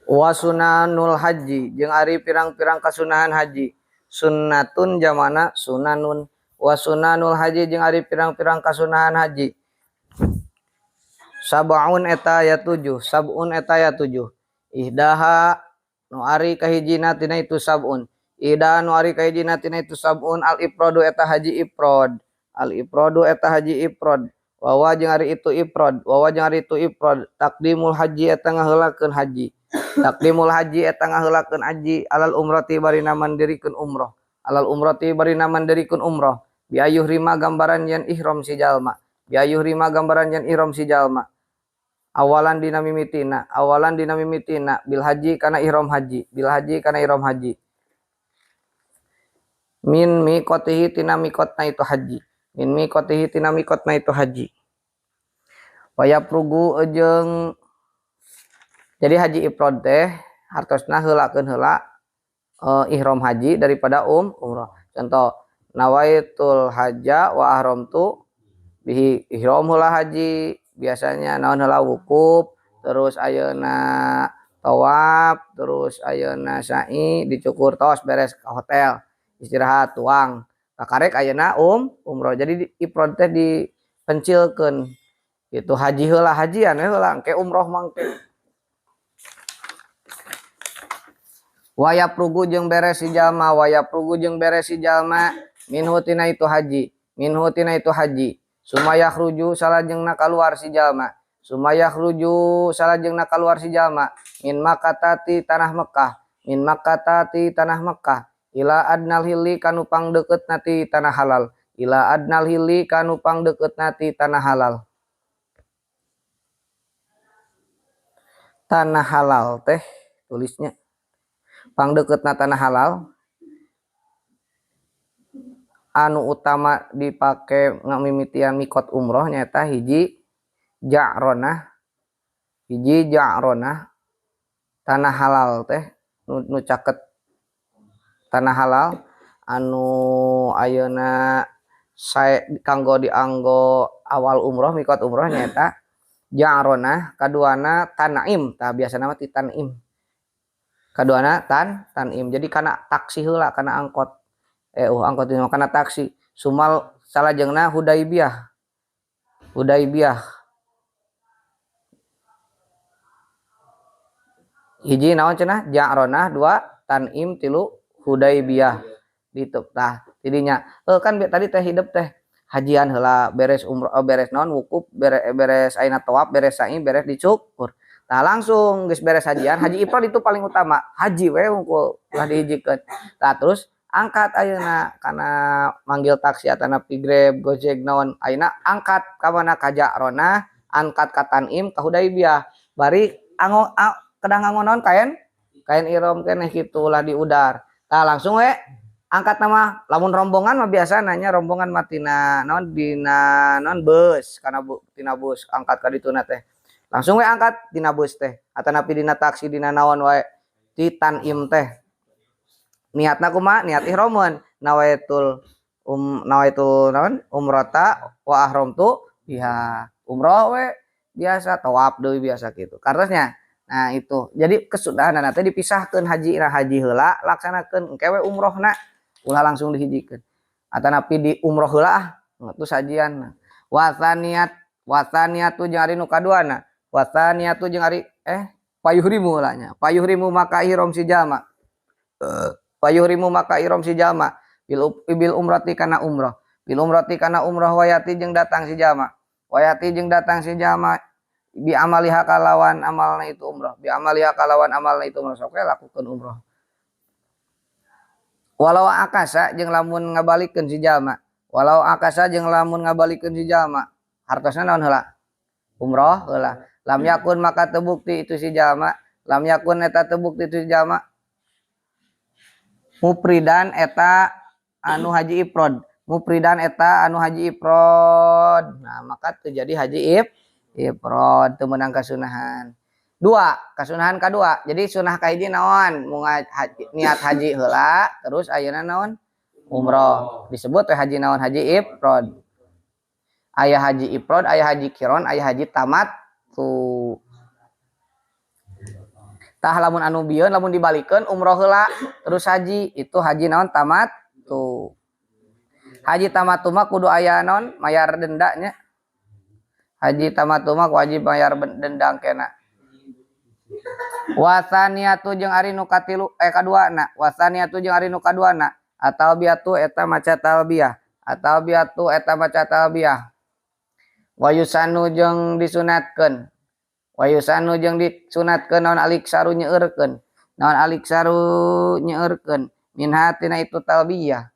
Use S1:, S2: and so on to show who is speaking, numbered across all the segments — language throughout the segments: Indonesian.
S1: Wa sunanul haji jeung ari pirang-pirang kasunahan haji. Sunnatun jamana sunanun. Wa sunanul haji jeung ari pirang-pirang kasunahan haji. Sab'un eta aya 7, sab'un eta aya 7. Ihdaha nu ari kahijina tina itu sab'un. Ida nu ari kahijina tina itu sab'un al ifradu eta haji ifrad. Al ifradu eta haji ifrad. Wawa jeung ari itu ifrad, wawa jeung ari itu ifrad. Takdimul haji eta ngaheulakeun haji. Takdimul haji eta ngaheulakeun haji alal umrati barina mandirikeun umrah. Alal umrati barina mandirikeun umrah. Bi ayuh rima gambaran yen ihram si jalma. Bi ayuh rima gambaran yen ihram si jalma. Awalan dina mimitina bil haji kana ihram haji, bil haji kana ihram haji. Min miqatihi tina miqatna itu haji. Min miqatihi tina miqatna itu haji. Waya prugu jeung jadi haji ifrad teh hartosna heulakeun heula ihram haji daripada umrah. Contoh nawaitul hajja wa ahramtu bihi ihram heula haji. Biasanya naon heula wukuf, terus ayeuna tawaf, terus ayeuna sa'i, dicukur tos beres ka hotel, istirahat tuang. Kakarek ayeuna umrah. Jadi ifrad teh dipencilkeun. Itu haji heula hajian heula engke umrah mangke. Waya prugu jeung beres si jalma, waya prugu jeung beres si jalma minhu tina itu haji, minhu tina itu haji. Sumayah ruju salajengna kaluar si jalma, sumayah ruju salajengna kaluar si jalma min makatati tanah Mekah, min makatati tanah Mekah ila adnal hilli kanu pang deket nati tanah halal, ila adnal hilli kanu pang deket nati tanah halal. Tanah halal teh tulisnya pang deket na tanah halal anu utama dipake ngamimitian mikot umroh nyata hiji ja'ronah, hiji ja'ronah. Tanah halal teh nu caket tanah halal anu ayeuna sae kanggo dianggo awal umroh mikot umroh nyata ja'ronah. Kaduana tanaim, tah biasana mah ti tanim. Kaduana tanim. Jadi kana taksi heula kana angkot. Angkot ini kana taksi. Sumal salajengna Hudaibiyah. Hudaibiyah. Hiji naon cenah? Ja'ronah, 2 tanim, 3 Hudaibiyah. Diteu tah tidinya. Kan tadi teh hidup teh hajian heula beres umroh beres naon wukuf beres ayeuna tawaf beres sa'i beres dicukur. Nah langsung geus beres hajian, haji ifrad itu paling utama. Haji we unggul ulah dihijikeun. Tah terus angkat ayeuna kana manggil taksi atana Grab, Gojek naon ayeuna angkat ka mana ka Ja'ronah, angkat ka Tanim, ka Hudaibiyah. Bari kedang ngangon kain ihram keneh kitu ulah diudar. Tah langsung we angkat nama lamun rombongan mah biasa nanya rombongan matina naon dina naon bus kana tina bus angkat ka dituna teh. Langsung we angkat dina bus teh atanapi dina taksi dina naon wae ti Tanim teh. Niatna kumaha? Niat ihramun nawaitul naon umrata wa ahramtu biha. Umrah we biasa tawaf deui biasa gitu. Karosnya. Nah itu. Jadi kesudahan teh dipisahkeun haji na haji heula laksanakeun engke we umrohna ulah langsung dihijikeun. Atanapi di umroh heula terus hajian. Wasaniatu jeung ari nu kaduana. Wasaniatu jeung ari payuhrimu heula nya. Payuhrimu maka ihram si jalma. Payuhrimu maka ihram si jalma bil umrati kana umrah, bil umrati kana umrah wayati jeung datang si jalma, wayati jeung datang si jalma bi amaliha kalawan amalna itu umrah, bi amaliha kalawan amalna itu umrah. Sok lakukeun umrah. Walau akasa jeung lamun ngabalikeun si jalma, walau akasa jeung lamun ngabalikeun si jalma hartosna naon heula? Umrah heula. Lam yakun maka tebukti itu si jalma, lam yakun eta tebukti itu si jalma mupridan eta anu haji ifrad, mupridan eta anu haji ifrad. Nah maka terjadi haji ifrad teu meunang kasunahan. 2 kasunahan kadua. Jadi sunah kahiji naon? Niat haji heula terus ayeuna naon? Umrah. Disebut teh haji naon? Haji ifrad. Aya haji ifrad, aya haji qiron, aya haji tamattu. tah lamun anu bieun lamun dibalikeun umroh heula terus haji itu haji naon tamat tuh haji tamat mah kudu aya naon mayar dendanya haji tamat mah wajib mayar denda kena wasaniatu jeung ari nu katilu kaduana wasaniatu jeung ari nu kaduana atau biatu eta maca talbiyah atau biatu eta maca talbiyah wayusanu jeung disunatkeun wayusanu jeung disunatkeun naon aliksaru nyeureurkeun naon aliksaru nyeureurkeun minha tina itu talbiyah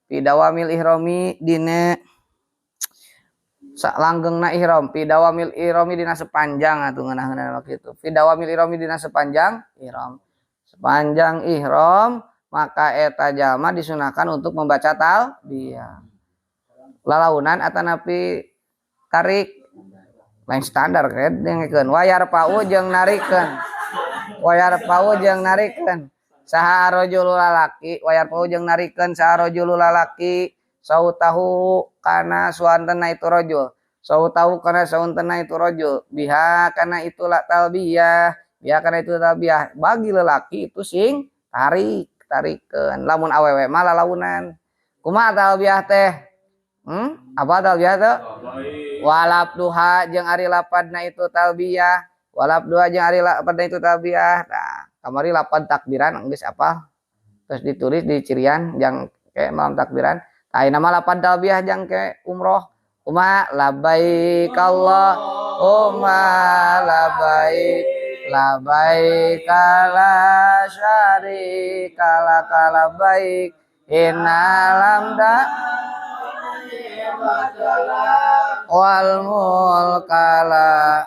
S1: pidawamil ihrami dina langgengna ihram pidawamil ihrami dina sepanjang atuh ngeunah kitu pidawamil ihrami dina sepanjang ihram maka eta jalma disunahkan untuk membaca talbiyah lalaunan atanapi tarik lain standar kan dengekeun wayar pau jeung narikeun saha rajul lalaki wayar pau jeung narikeun saha rajul lalaki sautahu kana suantena itu rajul sautahu kana suantena itu rajul biha kana itulah talbiyah bagi lelaki itu sing tarikeun lamun awewe mah lalaunan kumaha talbiyah teh apa talbiyah teh walab duha jeung ari lapadna itu talbiyah nah kamari lapad takbiran geus apa terus ditulis di cirian jang ke malam takbiran ayeuna mah lapad talbiyah jang ke umroh labbaik Allahumma labbaik la syarika lak labbaik innal hamda wal mulka la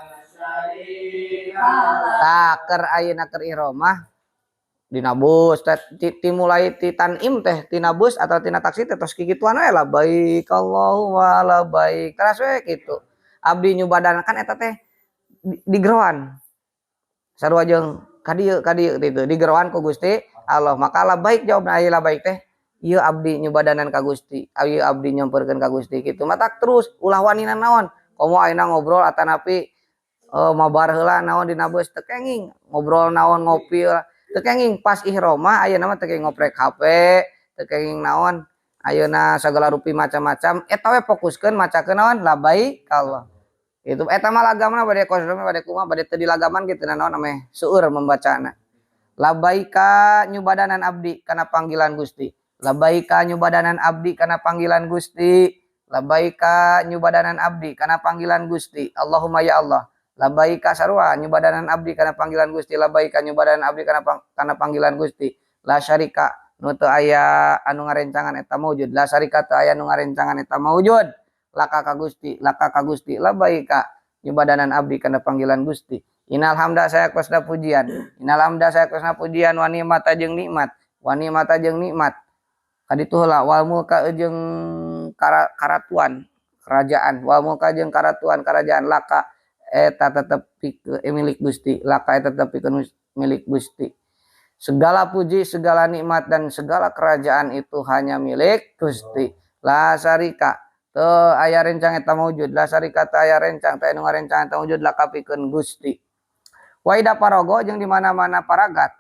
S1: taker ayeuna keur ihromah dina bus dimulai ti tanim teh tina bus atau tina taksi teh tos kikituan we labbaik Allahumma labbaik teras we kitu abdi nyubadanan kan eta teh digeroan sarua jeung kadieu kitu digeroan ku Gusti Allah maka labbaik jawabna aya labbaik teh ieu abdi nyubadanan ka Gusti ieu abdi nyampeurkeun ka Gusti kitu matak terus ulah wanina naon komo ayeuna ngobrol atanapi mabar heula naon dina bus teu kenging ngobrol naon ngopi teu kenging pas ihromah ayeuna mah teu kenging ngoprek HP teu kenging naon ayeuna sagala rupi macam-macam eta we fokuskeun macakeun naon labbaik Allah itu eta mah lagamna bade kosrome bade kumaha bade teu dilagaman kitu naon ame seueur membacana labbaika nyubadanan abdi kana panggilan Gusti labbaika nyubadanan abdi kana panggilan Gusti labbaika nyubadanan abdi kana panggilan Gusti Allahumma ya Allah labbaika sarua nyubadanan abdi kana panggilan Gusti labbaika nyubadanan abdi kana panggilan Gusti la syarika nu teu aya anu ngarencangan eta maujud la syarika teu aya anu ngarencangan eta maujud laka ka Gusti labbaika nyubadanan abdi kana panggilan Gusti innal hamda saya kosna pujian wa nikmata jeung nikmat kaditu heula wal mulka jeung karatuan kerajaan wal mulka jeung karatuan kerajaan laka eta tetep milik Gusti laka eta tetep milik Gusti segala puji segala nikmat dan segala kerajaan itu hanya milik Gusti la syarika teu aya rencang eta maujud la syarika teu aya rencang teu anu ngarencang eta maujud laka pikeun Gusti waida parago jeung di mana-mana paragat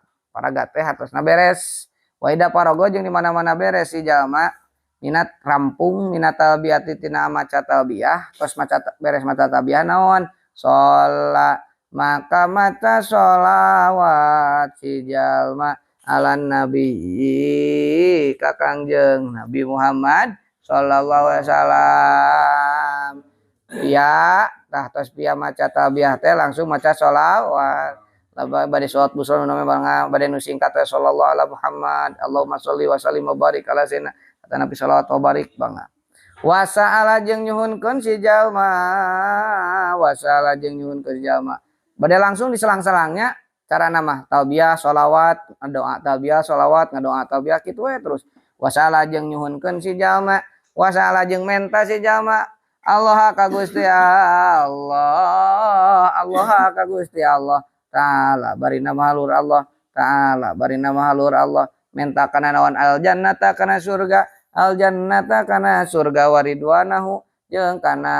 S1: teh hartosna beres waida parago jeung di mana-mana beres si jalma minat rampung minat talbiyati tina maca talbiyah tos maca beres maca talbiyah naon sholat maka maca sholawat si jalma alan nabi ka Kangjeng Nabi Muhammad sallallahu alaihi wasallam ya tah tos pian maca talbiyah teh langsung maca sholawat bade sholat busur namanya bade nu singkat teh sallallahu alaihi Muhammad Allahumma sholli wa sallim wa barik ala sayyidina kata Nabi sallallahu wa barik bangga wasa'ala jeung nyuhunkeun si jalma bade langsung diselang-selangnya cara nama talbiyah sholawat doa talbiyah sholawat ngadoa talbiyah kitu we terus wasa'ala jeung nyuhunkeun si jalma wasa'ala jeung menta si jalma Allah ka Gusti Allah ka Gusti Allah taala barina mahalur Allah taala barina mahalur Allah menta kana naon al jannata kana surga waridwanahu jeung kana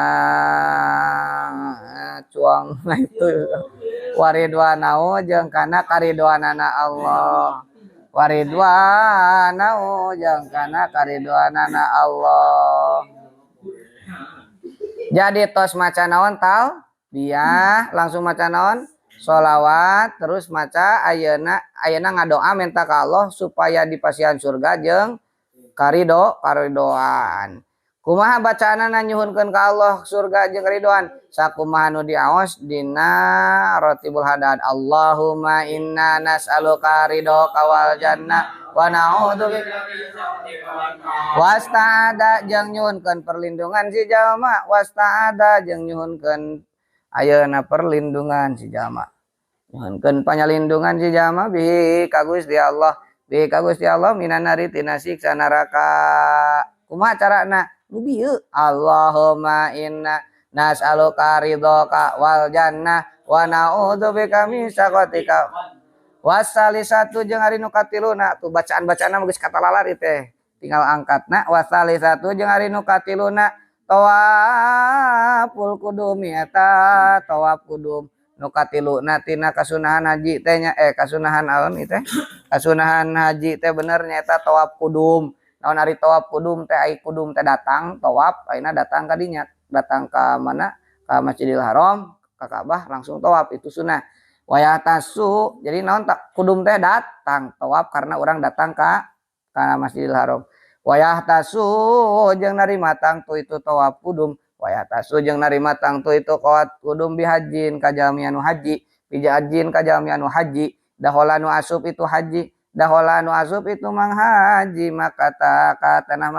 S1: cuang nah itu waridwanau jeung kana karidwanana Allah waridwanau jeung kana karidwanana Allah. Jadi tos maca naon tal dia langsung maca naon sholawat terus maca ayeuna ngadoa minta ka Allah supaya dipasihan surga jeung karidoan. Kumaha bacaanana nyuhunkeun ka Allah surga jeung ridwan sakumaha nu diaos dina Rotibul Hadad. Allahumma inna nas'aluka ridhoka wal jannah wa na'udzubika wasta'ada jeung nyuhunkeun perlindungan si jalma wasta'ada jeung nyuhunkeun ayeuna perlindungan si jalma nyuhunkeun panyalindungan si jalma bihi ka Gusti Allah minan nari tina siksa neraka. Kumaha carana nu dieu Allahumma inna nas'aluka ridhoka wal jannah wa na'udzubika min sakhatika wasali satu jeung ari nu katiluna tuh bacaan-bacaanna geus katalalar teh tinggal angkatna wasali satu jeung ari nu katiluna tawaful qudum eta tawaf qudum nu katiluna tina kasunahan haji teh nya kasunahan aun teh kasunahan haji teh bener nyaeta tawaf qudum. Naon ari tawaf qudum teh ai qudum teh datang tawaf ayeuna datang ka dinya datang ka mana ka Masjidil Haram ka Ka'bah langsung tawaf itu sunah. Wayah tasu jadi naon tak kudum teh datang tawaf karena orang datang ka Masjidil Haram. Wayah tasu jeung narima tang tu itu tawaf kudum wayah tasu jeung narima tang tu itu qawat kudum bihajin ka jalmi anu haji bijajin ka jalmi anu haji dahola nu asup itu haji dahola nu asup itu mang haji makata ka tanah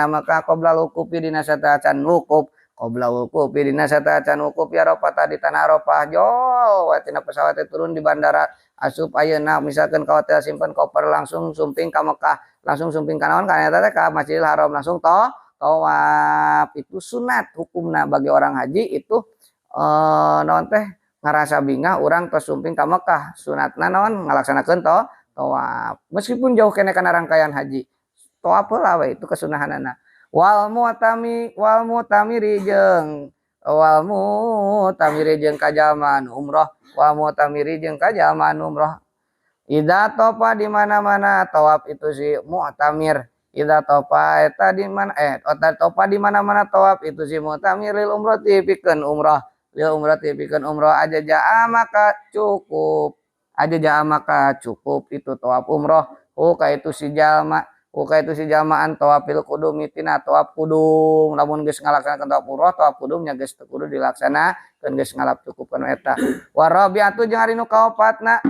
S1: Makkah qabla lukupi dina sataacan wukuf qabla wuqufi dina sataacan wukuf ya Arafah di tanah Arafah jauh tina pesawat turun di bandara asup ayeuna misalkan ka hotel simpen koper langsung sumping ka Mekah langsung sumping ka naon ka eta teh ka Masjidil Haram langsung tawaf itu sunat hukumna bagi orang haji itu naon teh ngarasa bingah urang tos sumping ka Mekah sunatna naon ngalaksanakeun tawaf meskipun jauh kene kana rangkaian haji tawaf heula we itu kesunahanana. Wal mutamiri jeung kajalmaan umroh ida topa di mana-mana tawaf itu si mu'tamir ida topa eta di mana topa di mana-mana tawaf itu si mu'tamir lil umroh tipikeun umroh aja jaa maka cukup itu tawaf umroh ka itu si jalma jalmaan tawafil qudum tina tawaf qudum lamun geus ngalaksanakeun tawaf umroh tawaf qudumnya geus teu kudu dilaksanakeun geus ngalap cukupkeun eta warabiatu jeung ari nu kaopatna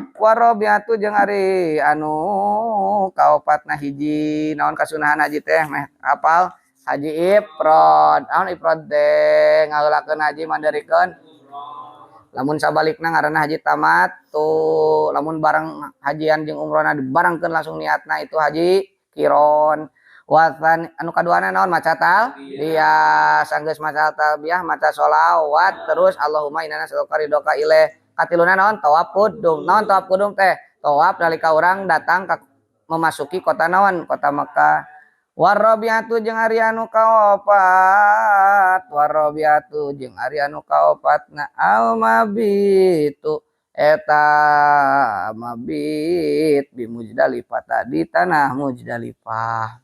S1: jeung ari anu kaopatna hiji naon kasunahan haji teh meh apal haji ifrad naon ifrad teh ngaheulakeun haji mandarikeun lamun sabalikna ngaranna haji tamattu lamun bareng hajian jeung umrohna dibarengkeun langsung niatna itu haji kiron. Wasan anu kaduana naon maca dia sanggeus maca talbiyah maca sholawat terus Allahumma inna nas'aluka ridhoka ilaih katiluna naon tawaf qudum teh tawaf nalika urang datang ka memasuki kota naon kota Mekah. Warabiatu jeung ari anu kaopatna al mabitu eta mabit di Muzdalifah tadi tanah Muzdalifah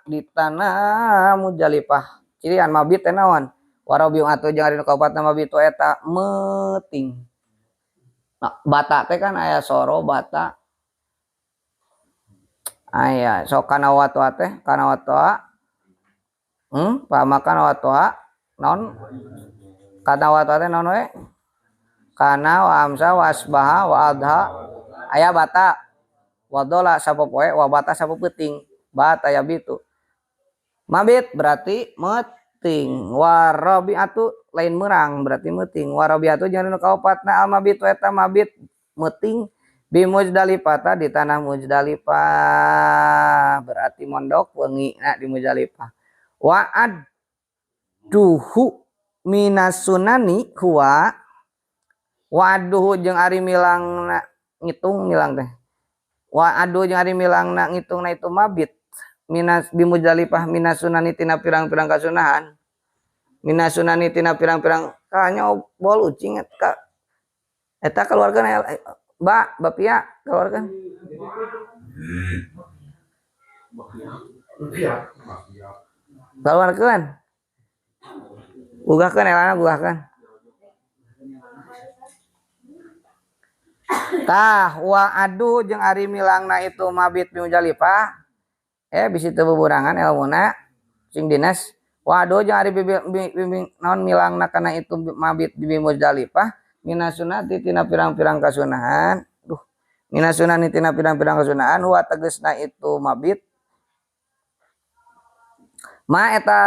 S1: di tanah Muzdalifah cirian mabit teh naon warabiu atuh jeung ari nu kaopatna mabit eta meting nah, bata teh kan aya soro bata aya sok kana watwa teh kana watwa pamakan watwa naon kana watwa teh naon we kana wa amsa wasbaha wa adha aya bata wadola sapopoe wa bata sapeuting bata ya bitu mabit berarti meting warabiatu lain merang berarti meting warabiatu jeung nu kaopatna al mabit eta mabit meting bi Muzdalifah di tanah Muzdalifah berarti mondok wengi di Muzdalifah wa'ad duhu minas sunani huwa waduhu jeung ari milangna ngitung milang teh wa'adu jeung ari milangna ngitungna itu mabit minas bimuzdalifah minas sunani tina pirang-pirang kasunahan. Minas sunani tina pirang-pirang kanya bol ucing eta keluarga Mbak Bapia keluarga. Keluarkan. Gugahkan elana gugahkan. Tah wa adu jeung ari milangna itu mabit bimuzdalifah bisi teu beburangan elmuna sing dinas wa adu jeung ari bimbing naon milangna kana itu mabit di bimuzdalifah minasunati tina pirang-pirang kasunahan minasunani tina pirang-pirang kasunahan wa tegasna itu mabit ma eta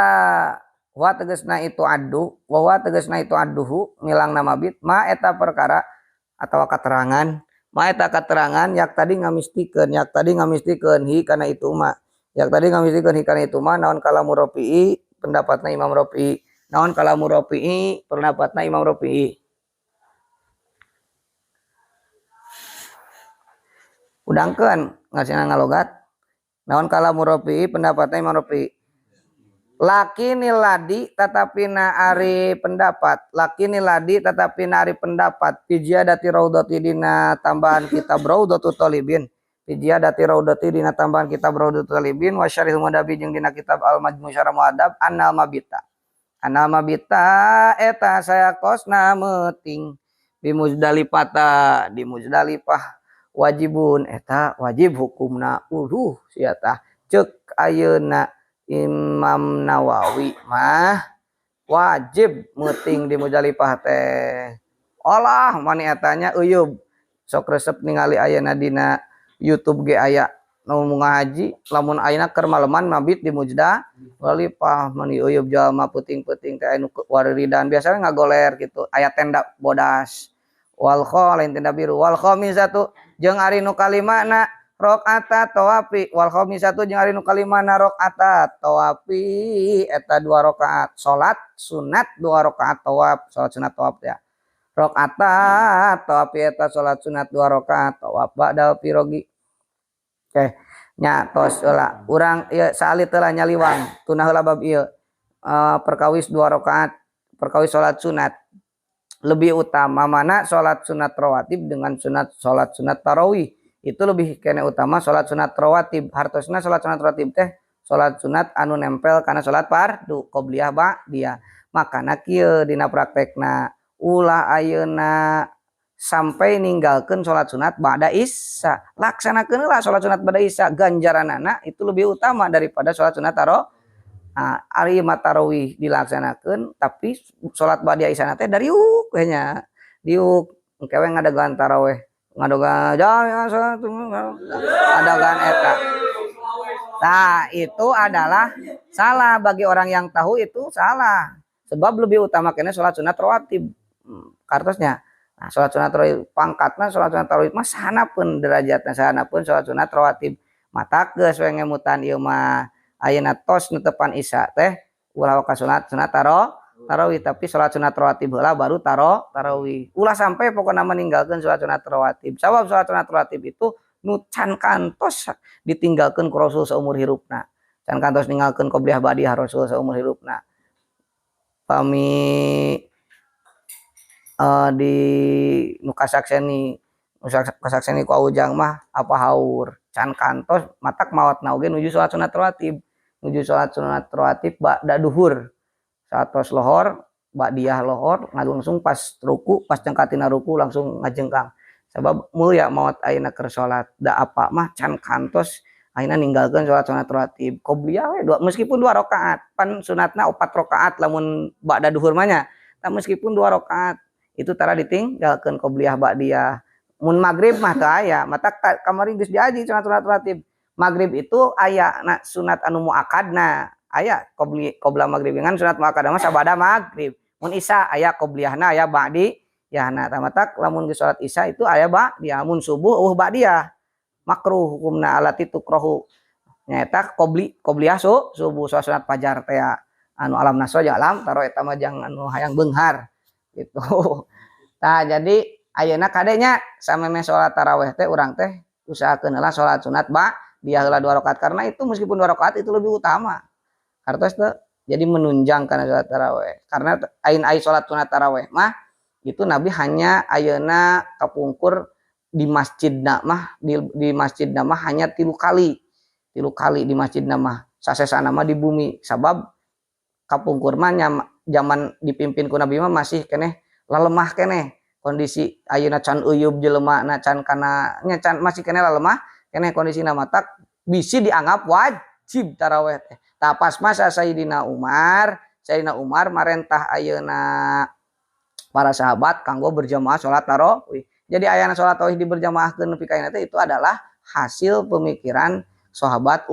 S1: wa tegasna itu adu wa tegasna itu aduhu milangna mabit ma eta perkara atau keterangan ma eta keterangan yak tadi ngamistikeun hi kana itu mah yak tadi ngamistikeun hi kana itu mah naon kalamu Rafi'i pendapatna Imam Rafi'i naon kalamu Rafi'i pendapatna Imam Rafi'i udangkeun ngasina ngalogat naon kalamu Rafi'i pendapatna Imam Rafi'i laki niladi tetapi na ari pendapat pijadati raudati dina tambahan kitab Raudatul Talibin pijadati raudati dina tambahan kitab Raudatul Talibin wa syarihul muadabi jeung dina kitab Al Majmu' Syarah Muadab annal mabita eta saya kosna meting di Muzdalifah wajibun eta wajib hukumna sia tah ceuk ayeuna Imam Nawawi mah wajib meting di Muzdalifah teh. Olah mani etanya euyeuh sok resep ningali ayeuna dina YouTube ge aya nu ngaji lamun ayeuna keur maleman mabit di Muzdalifah mani euyeuh jalma peuting-peuting teh anu wariridan biasana ngagoler gitu aya tenda bodas wal lain tenda biru wal khamisatu jeung ari nu kalimana rakaat tawafi wal khamisatu jeung ari nu kalimana rakaat tawafi eta 2 rakaat salat sunat 2 rakaat tawaf salat sunat tawaf ya rakaat tawafi eta salat sunat 2 rakaat tawaf ba'dal pirogi nya tos heula urang ieu saalit heula nyaliwang tuna heula bab ieu perkawis 2 rakaat perkawis salat sunat lebih utama mana salat sunat rawatib dengan salat sunat tarawih itu lebih kene utama salat sunat rawatib hartosna salat sunat rawatib teh salat sunat anu nempel kana salat fardu qobliyah ba'diyah makana kieu dina praktekna ulah ayeuna sampai ninggalkeun salat sunat ba'da isya laksanakeun lah salat sunat ba'da isya ganjaranana itu lebih utama daripada salat sunat ari tarawih dilaksanakeun tapi salat ba'da isya teh dariuk we nya diuk engke we ngadagoan tarawih ngadogan adogan eta. Nah, itu adalah salah bagi orang yang tahu itu salah. Sebab lebih utama kena salat sunat rawatib. Kartosnya. Nah, salat sunat rawatib pangkatna salat sunat rawatib mah sahanapeun derajatna sahanapeun salat sunat rawatib. Mata geus we ngemutan ieu mah ayeuna tos netepan isya teh ulah ka sunat tarawih tapi salat sunat rawatib heula baru tarawih ulah sampai pokokna meninggalkeun salat sunat rawatib sabab salat sunat rawatib itu nu can kantos ditinggalkeun ku Rasul saumur hirupna can kantos ninggalkeun qobliyah ba'diyah Rasul saumur hirupna pami di nu kasakseni ku aujang mah apa haur can kantos matak mawatna oge nuju salat sunat rawatib ba'da duhur satos lohor ba'diyah lohor langsung pas ruku pas jengkatina ruku langsung ngajengkang sabab mulia maot ayeuna keur salat da apa mah can kantos ayeuna ninggalkeun salat sunat rawatib qobliyah we meskipun 2 rakaat pan sunatna 4 rakaat lamun ba'da duhur mah nya meskipun 2 rakaat itu tara ditinggalkeun qobliyah ba'diyah mun magrib mah teu aya mata kamari geus diaji sunat rawatib magrib itu aya sunat anu muakkadna aya qobla magrib dengan sunat muakkadah mah sabada magrib mun isya aya qobliyahna aya ba'diyahna tamatak lamun geus salat isya itu aya ba'diyah mun subuh ba'diyah makruh hukumna alati tukrahu nyaeta qobliyah subuh sunat fajar teh anu alam nasra jeung alam taro eta mah jang anu hayang beunghar gitu tah jadi ayeuna kadenya sameme salat tarawih teh urang teh usahakeun heula salat sunat dia heula 2 rakaat karena itu meskipun 2 rakaat itu lebih utama. Kartos teh jadi menunjang karena salat tarawih. Karena ain salat sunat tarawih mah itu Nabi hanya ayeuna kapungkur di masjidna mah di masjidna mah hanya 3 kali. 3 kali di masjidna mah. Sasesana mah di bumi sabab kapungkur mah zaman dipimpin ku Nabi mah masih keneh lalemah keneh kondisi ayeuna can uyub jelema na can kana nya can masih keneh lalemah keneh kondisina matak bisi dianggap wajib tarawih teh. Tah pas masa Sayyidina Umar marentah ayeuna para sahabat kanggo berjamaah salat tarawih. Jadi ayana salat tarawih di berjamaahkeun nepi ka itu adalah hasil pemikiran sahabat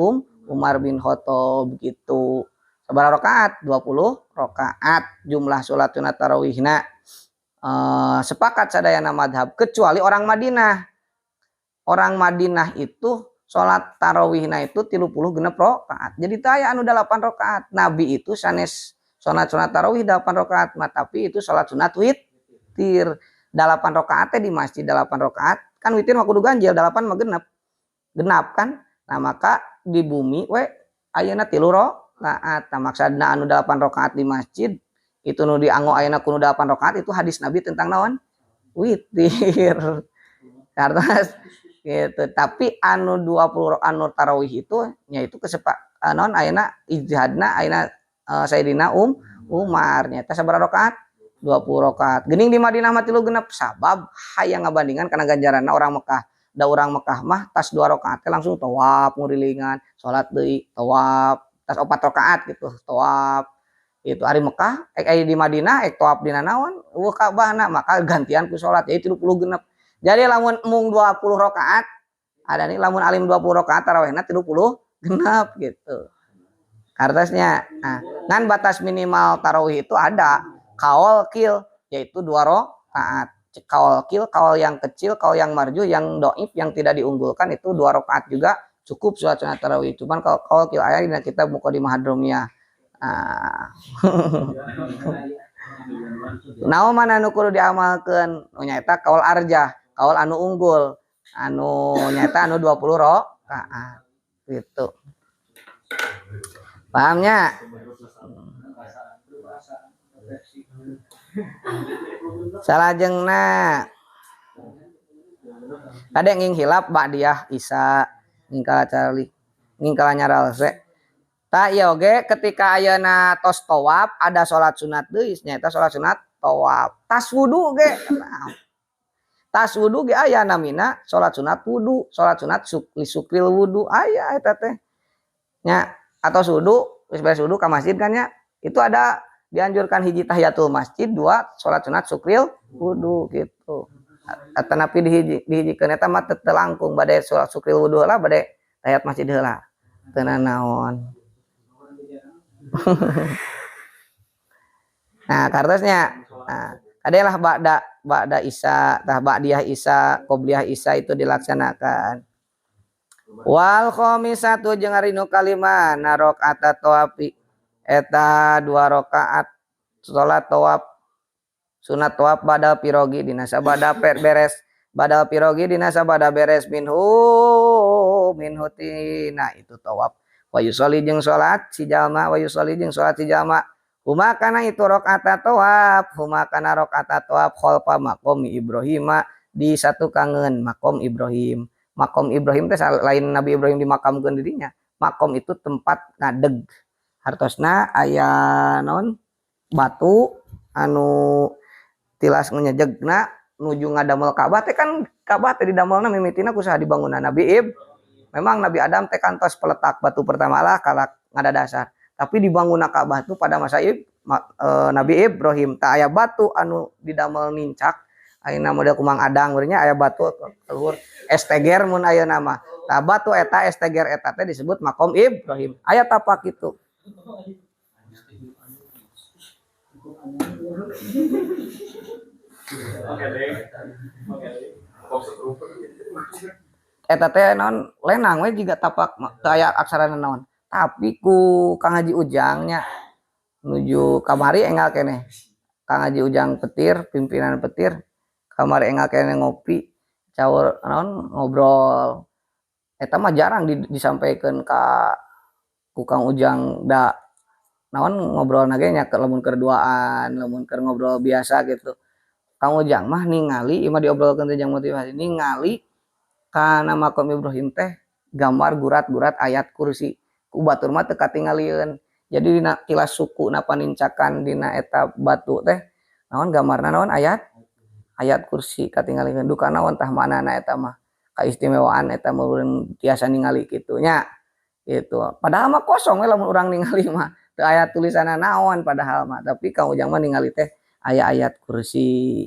S1: Umar bin Khattab gitu. Sabaraha rakaat? 20 rakaat jumlah salat sunat tarawihna. Sepakat sadayana madhab kecuali orang Madinah. Orang Madinah itu salat tarawihna itu 30 genep rakaat. Jadi teu aya anu 8 rakaat. Nabi itu sanes salat sunat tarawih 8 rakaat, tapi itu salat sunat witir. 8 rakaat di masjid 8 rakaat. Kan witir mah kudu ganjil 8 mah genep. Genap kan? Nah, maka di bumi we ayeuna 3 rakaat. Maksudna anu 8 rakaat di masjid itu nu dianggo ayeuna kudu 8 rakaat itu hadis Nabi tentang naon? Witir. Karena gitu. Tapi anu 20 anu tarawih itu nya itu naon ayeuna ijtihadna ayeuna Sayyidina Umar nya teh sabaraha rakaat? 20 rakaat. Geuning di Madinah mah 3 genep sabab hayang ngabandingan kana ganjaranna orang Mekah. Da orang Mekah mah tas 2 rakaat langsung tawaf ngurilingan, salat deui, tawaf, tas 4 rakaat gitu, tawaf. Itu hari Mekah, di Madinah tawaf dina naon? Ka'bahna, maka gantian ku salat jadi 30 genep. Jadi lamun mung 20 rakaat, ada nih lamun alim 20 rakaat tarawihna 30 genep gitu. Kartasnya. Nah, ngan batas minimal tarawih itu ada kaul kil yaitu 2 rakaat. Kaul kil, kaul yang kecil, kaul yang marju, yang doif, yang tidak diunggulkan itu 2 rakaat juga cukup sholat sunat tarawih. Cuman kalau kaul kil ayat dan kita buka di Mahadromiyah. Naon mana anu kudu diamalkeun? Nyaeta kaul arjah, kaul anu unggul. Anu nyata anu 20 rakaat. Gitu. Pahamnya? Salajengna ada yang hilap ba'diyah Isa ngingkala cali ngingkala nyaral se ta ieu oge ketika ayeuna tos tawaf ada salat sunat deui nyaeta salat sunat tawaf tas wudu ge aya namina salat sunat wudu salat sunat sukril wudu aya eta teh nya atau wudu geus beres wudu ka masjid kan nya itu ada dianjurkan hiji tahiyatul masjid, 2 salat sunat sukril wudu gitu. Atanapi dihijikeun eta mah teu langkung bade salat sukril wudu heula bade tahiyat masjid heula. Teu naon. Nah, kartosnya adalah ba'da Isya, tah ba'diyah Isya, qobliyah Isya itu dilaksanakan. Wal khamisatu jeung ari nu kalima narakaat tawafi eta 2 rakaat salat tawaf sunat tawaf badal pirogi dina sabada beres badal pirogi dina sabada beres minhu tina itu tawaf wa yusolli jeung salat si jalma huma kana itu rakaat tawaf khalfa maqam Ibrahim di satu kangen makom Ibrahim teh lain Nabi Ibrahim dimakamkeun dirinya makom itu tempat ngadeg hartosna aya naon batu anu tilas ngejegna nuju ngadamel Ka'bah teh kan Ka'bah teh didamelna mimitina ku saha dibangunna Nabi memang Nabi Adam teh kantos peletak batu pertama lah kalak ngada dasar tapi dibangunna Ka'bah itu pada masa Nabi Ibrahim tak aya batu anu didamel nincak ayeuna model kumang adang urangnya aya batu keluar esteger mun ayeuna mah tah batu eta esteger eta teh disebut makom Ibrahim aya tapak kitu. Eta teh naon lenang we jiga tapak aya aksarana naon tapi ku Kang Haji Ujangnya nuju kamari enggal keneh Kang Haji Ujang petir pimpinan petir kamari enggal keneh ngopi caur naon ngobrol eta mah jarang disampaikan ku Kang Ujang da naon ngobrol nage nya lamun kerduaan lamun keur ngobrol biasa gitu. Kang Ujang mah ningali imah diobrolkeun teh jeung motivasi ningali kana makom Ibrahim teh gambar gurat-gurat ayat kursi ku batur mah teu katingalieun. Jadi dina kilas suku na panincakan dina eta batu teh naon gambarna naon ayat kursi katingalieun duka naon tah manana eta mah kaistimewaan eta meureun tiasa ningali kitu nya gitu. Padahal mah kosong we lamun urang ningali mah teu aya tulisanna naon padahal mah tapi Kang Ujang mah ningali teh aya ayat kursi.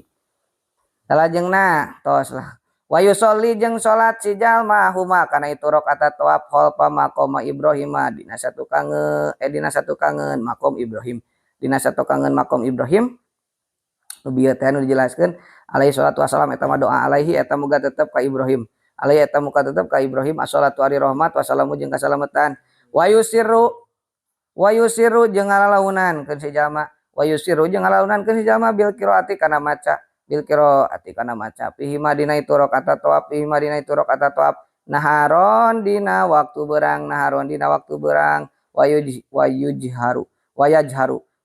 S1: Salajengna tos lah wa yusolli jeung salat si jalma huma kana itu rakaat tawaf khalfa maqam Ibrahim dina satu kangen makom Ibrahim dina satu kangen makom Ibrahim nu bieu teh anu dijelaskeun alaihi salatu wassalam eta mah doa alaihi eta muga tetep ka Ibrahim alaihi eta muga tetep ka Ibrahim assalatu ari rahmat wassalamu jeung kasalamatan wa yusiru jeung ngalalaunan keun si jalma wa yusiru jeung ngalalaunan keun si jalma bil qiraati kana maca bil qiraati kana maca fihi madina itu rakaat tawaf fihi madina itu rakaat tawaf naharon dina waktu berang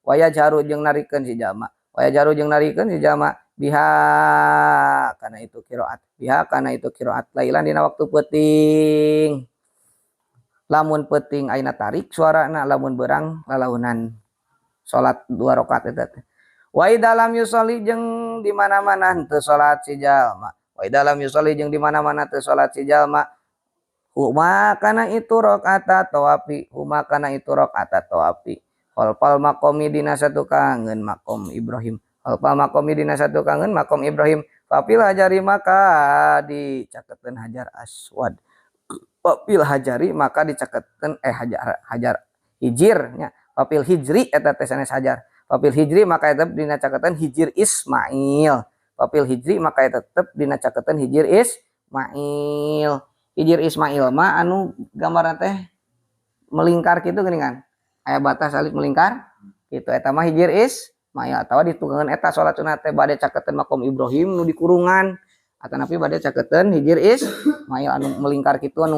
S1: wayajharu jeung narikeun si jalma biha kana itu qiraat lailan dina waktu peuting lamun peuting ayeuna tarik suarana lamun berang lalaunan salat 2 rakaat eta teh wa dalam yusolli jeung di mana-mana teu salat si jalma di mana-mana teu salat si jalma huma kana itu rakaat tawafi khalfal maqami dina satu kangen makom Ibrahim papil hajari maka dicaketeun hajar aswad papil hajari maka dicaketeun hajar hijirnya papil hijri eta teh sanes hajar papil hijri maka tetep dina caketan hijir Ismail papil hijri maka tetep dina caketan hijir Ismail mah anu gambarna teh melingkar kitu geuningan aya batas salib melingkar kitu eta mah hijir Ismail atawa ditunggangan eta salat sunat teh bade caketan makom Ibrahim nu di kurungan atanapi bade caketan hijir Ismail anu melingkar kitu anu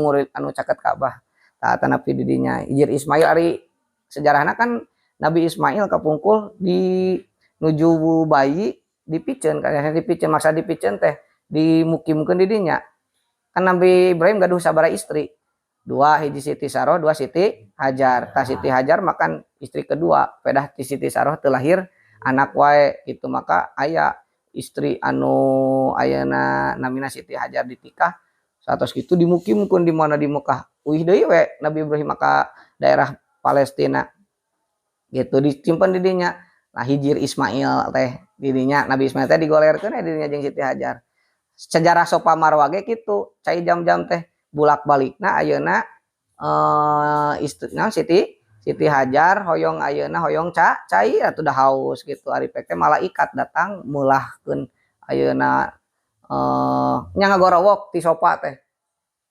S1: caket Ka'bah tah atanapi di dinya hijir Ismail ari sejarahna kan Nabi Ismail kapungkul di nuju bayi dipicen maksa dipicen teh dimukimkeun di dinya kan Nabi Ibrahim gaduh sabaraha istri 2 hiji Siti Saroh 2 Siti Hajar tah Siti Hajar makan istri kedua pedah ti Siti Saroh teu lahir anak wae gitu maka aya istri anu ayeuna namina Siti Hajar ditikah satos kitu dimukimkeun di mana di Mekah uih deui we Nabi Ibrahim maka daerah Palestina gitu disimpan di dinya nah hijir Ismail teh di dinya Nabi Ismail teh digolerkeun di dinya jeung Siti Hajar sejarah Sofa Marwa ge kitu cai jam-jam teh bulak-balikna ayeuna istrina Siti Hajar hoyong ayeuna hoyong cai atuh da haus gitu ari pek teh malaikat datang meulahkeun ayeuna nya ngagorowok ti Sofa teh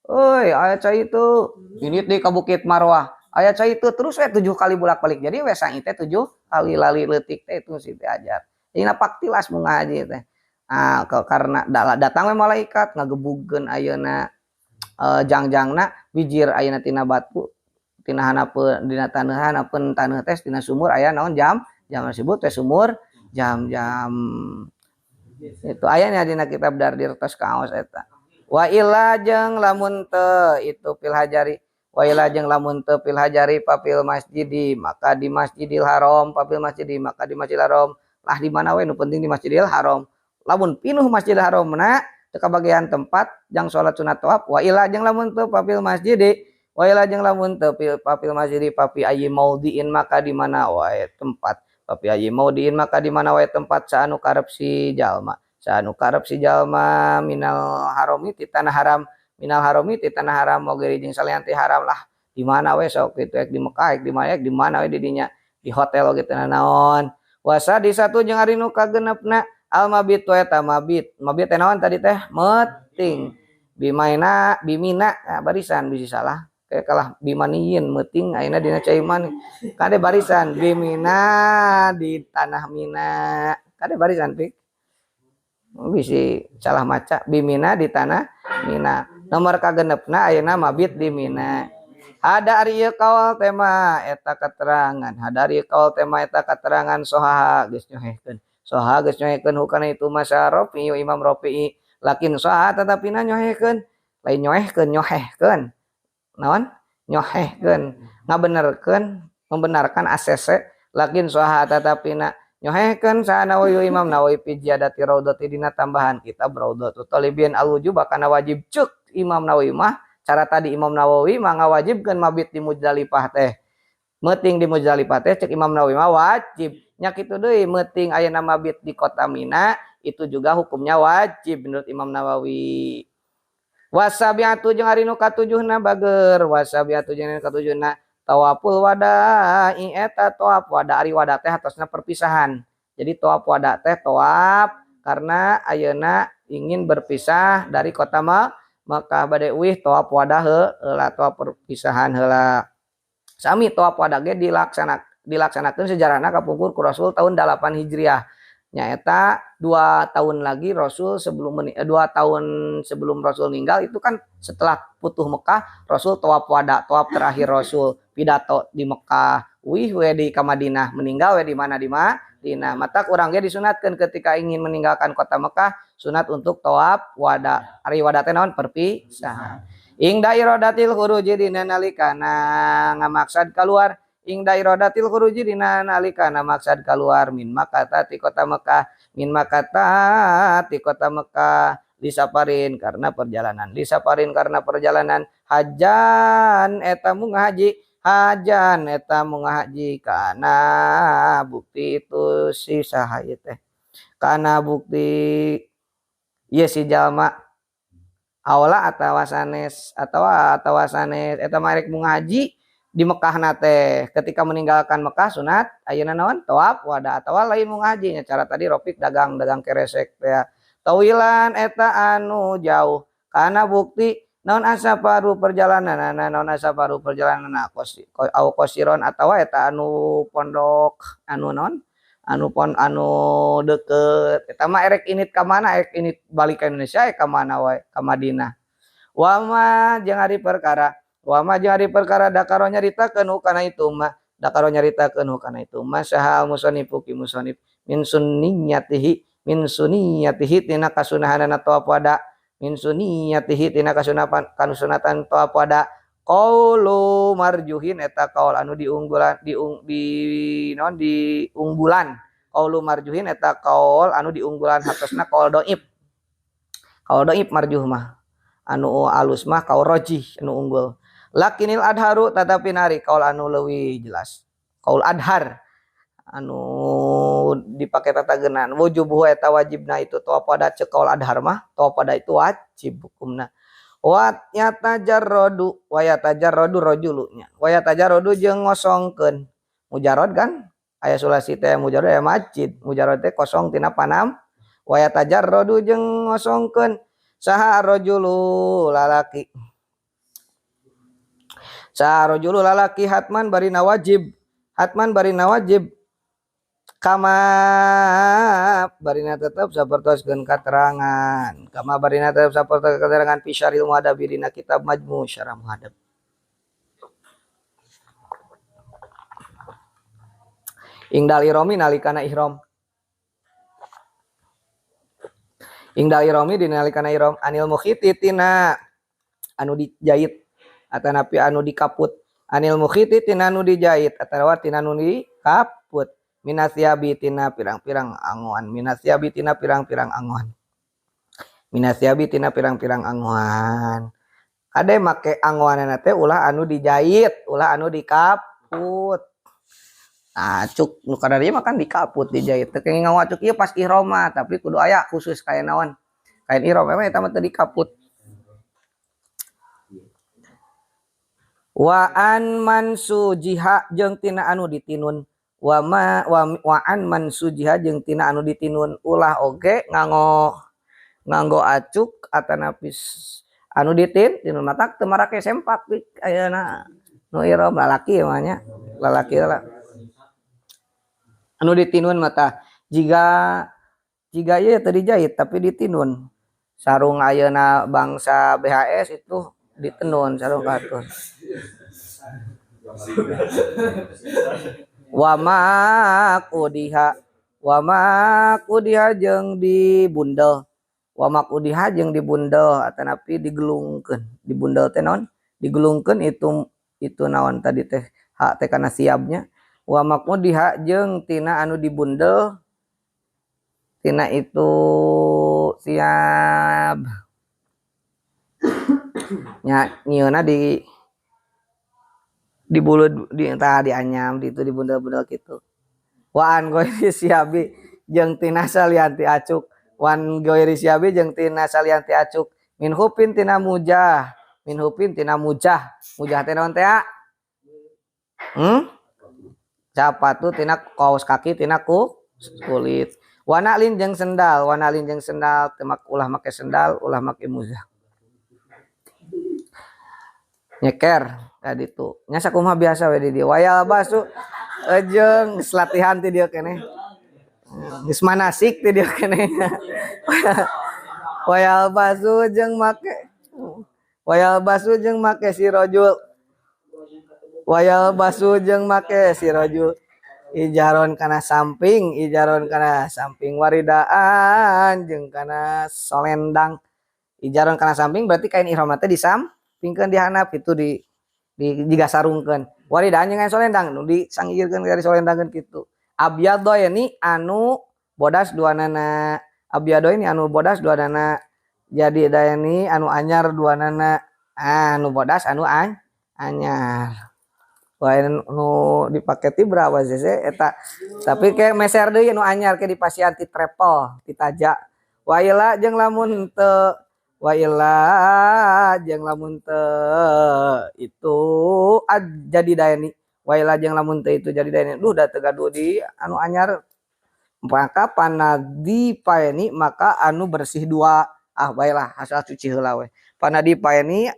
S1: euy aya cai itu ini di ka Bukit Marwah aya cai itu terus 7 kali bolak-balik jadi we sangi teh 7 kali lali leutik teh itu Siti Hajar dina paktilas mun ngaji teh karena datang we malaikat ngagebugkeun ayeuna jangjangna bijir ayeuna tina batu tina hanapeun dina taneuhan taneuh teh tina sumur aya naon jam disebut teh sumur jam itu aya dina kitab Dardir tos kaos eta wa illa jeung lamun teu itu fil hajari wa ila jeung lamun teu fil hajari papil masjidi maka di Masjidil Haram papil masjidi maka di Masjidil Haram lah di mana we nu penting di Masjidil Haram lamun pinuh Masjidil Haramna teu kabagian tempat jang salat sunat tawaf wa ila jeung lamun teu papil masjidi wa ila jeung lamun teu papil masjidi papi ayyi maudiin maka di mana wae tempat papi ayyi maudiin maka di mana wae tempat saanu karep si jalma minal harami ti tanah haram minal harami ti tanah haram mogeri jeung salian ti haram lah di mana we sok kitu di Mekah di mana we di dinya di hotel gitu naon wasa di satu jeung ari nu kagenepna al mabit wa eta mabit teh naon tadi teh meting bimina barisan bisi salah kayak kalah bimaniyin meting ayeuna dina caiman kade barisan bimina di tanah Mina kade barisan pik bisi salah maca bimina di tanah Mina Nomor kagenepna ayeuna mabit di Mina. Ada ari kaul tema eta keterangan. Ada ari kaul tema eta keterangan soha geus nyohehkeun. Soha geus nyohehkeun hukana itu Masyarafi Imam Rafi'i. Lakin soha tetapi na nyohehkeun. Lain nyohehkeun nyohehkeun. Naon? Nyohehkeun. Ngabenerkeun, membenarkan ACC. Lakin soha tetapi na nyohehkeun saha Nawawi Imam Nawawi fi ziyadati raudhati dina tambahan kitab Raudhatul Talibin al-wujub kana wajib ceuk Imam Nawawi mah cara tadi Imam Nawawi mah ngawajibkeun mabit di Muzdalifah teh. Meuting di Muzdalifah teh ceuk Imam Nawawi mah wajib. Nya kitu deui meuting ayeuna mabit di kota Mina itu juga hukumnya wajib menurut Imam Nawawi. Wasabiatu jeung ari nu katujuhna bager, wasabiatu jeung katujuhna tawaful wada'i eta tawaf wada ari wada teh hatosna perpisahan. Jadi tawaf wada teh tawaf karena ayeuna ingin berpisah dari kota Makkah bade wih tawaf wada heula tawaf perpisahan heula. Sami tawaf wada ge dilaksanakeun sejarahna kapungkur ku Rasul tahun 8 Hijriah. Nyaeta 2 tahun lagi Rasul sebelum 2 tahun sebelum Rasul meninggal itu kan setelah putuh Mekah Rasul tawaf wada tawaf terakhir Rasul pidato di Mekah wih we di Madinah meninggal we di mana di Madinah mata urang ge disunatkeun ketika ingin meninggalkan kota Mekah sunat untuk tawaf wada ari wada teh naon perpisahan ing dairadatil khuruji dina nalikana ngamaksad keluar ing dairadatil khuruji dina nalikana maksad keluar min Makkah ti kota Mekah min Makkah ti kota Mekah disaparin karena perjalanan disaparin karena perjalanan hajan eta ngahaji hajan eta ngahaji kana bukti itu si saha teh kana bukti ieu si jalma aula atawa sanes eta marek ngahaji di Mekah nate ketika meninggalkan Mekah sunat ayeuna naon tawaf wada atawa lain ngaji nya cara tadi Rofik dagang keresek teh tawilan eta anu jauh karena bukti naon asaparu perjalanan naon asaparu perjalanan au qosiron atawa eta anu pondok anu naon anu deket eta mah erek init ka mana erek init balik ka Indonesia ka mana wae ka Madinah wa ma jeung ari perkara wa ma jeung ari perkara dakaro nyaritakeun kana itu mah dakaro nyaritakeun kana itu mah sahal musanifu ki musannif min sunniyatihi tina kasunahanana tawaf wada min sunniyatihi tina kasunatan tawaf wada qaulu marjuhin eta qaul anu diunggulan qaulu marjuhin eta qaul anu diunggulan hatosna qaul dhaif marjuh mah anu alus mah qaul rajih anu unggul lakinil adharu tetapi nari kaul anu leuwih jelas kaul adhar anu dipake tatagenan wujubuhu eta wajibna itu tawaf wada ceuk kaul adhar mah tawaf wada itu wajib hukumna wa yatajarradu rajulunya wa yatajarradu jeung ngosongkeun mujarrad kan aya sulasi teh mujarrad aya masjid mujarrad teh kosong tina panam wa yatajarradu jeung ngosongkeun saha rajulu lalaki sarojulu lalaki hatman barina wajib kama barina tetap sapertoskeun katerangan kama barina tetap sapertoskeun katerangan fi syaril muhadab dina kitab majmu syarah muhadab ing dal iromi nalikana ihram ing dal iromi dina nalikana ihram anil mukhiti tina anu dijait atanapi anu dikaput anil mukhiti tina anu dijait atawa tina anu dikaput minasyabi tina pirang-pirang angoan minasyabi tina pirang-pirang angoan kade make angoanana teh ulah anu dijait ulah anu dikaput cuk nu kadari mah kan dikaput dijait teu kenging ngawacuk ieu pas ihram mah tapi kudu aya khusus kain naon kain ihram emang eta mah teu dikaput wa an mansujiha jeung tina anu ditinun wa an mansujiha jeung tina anu ditinun ulah oge nganggo acuk atanapis anu ditinun matak teu marake sempak ayeuna nu ihram lalaki mah nya lalaki lah anu ditinun mata jika ieu teu dijait tapi ditinun sarung ayeuna bangsa BHS itu ditenun sarung katur. Wamak udiha jeung dibundel. Wamak udiha jeung dibundel atanapi digelungkeun. Dibundel teh naon? Digelungkeun itu naon tadi teh hak teh kana siabnya. Wamak udiha jeung tina anu dibundel tina itu siab. Nya nyieuna di bulu di entah di anyam di itu di bundel-bundel gitu. Wan goiri siabi jeung tina salianti acuk. Wan goiri siabi jeung tina salianti acuk. Min hupin tina mujah. Min hupin tina mujah. Mujah teh naon teh? Capatu tina kaos kaki tina kulit. Wanalin jeung sendal. Wanalin jeung sendal temak ulah make sendal, ulah make mujah. Nyeker tadi tuh nya sakumaha biasa we di dieu wayal basu jeung latihan ti dieu keneh geus manasik ti dieu keneh wayal basu jeung make si rojul wayal basu jeung make si rojul ijaron kana samping waridaan jeung kana solendang ijaron kana samping berarti kain ihram teh pingkeun di handap itu di jiga sarungkeun. Waridaan jeung solendang nu disanggieurkeun dari solendangkeun kitu. Abyado ini anu bodas duanana. Abyado ini anu bodas duanana. Jadi dayani anu anyar duanana. Anu bodas anu anyar. Wah nu dipake ti berapa cc eta. Tapi kayak meser deui anu anyar ke dipasihan ti travel, ti taja. Waila jeung lamun teu jeung lamun teu itu jadi dayani waila jeung lamun teu itu jadi dayani da teu gaduh di anu anyar maka panadi paeni maka anu bersih dua baiklah asal cuci heula we panadi paeni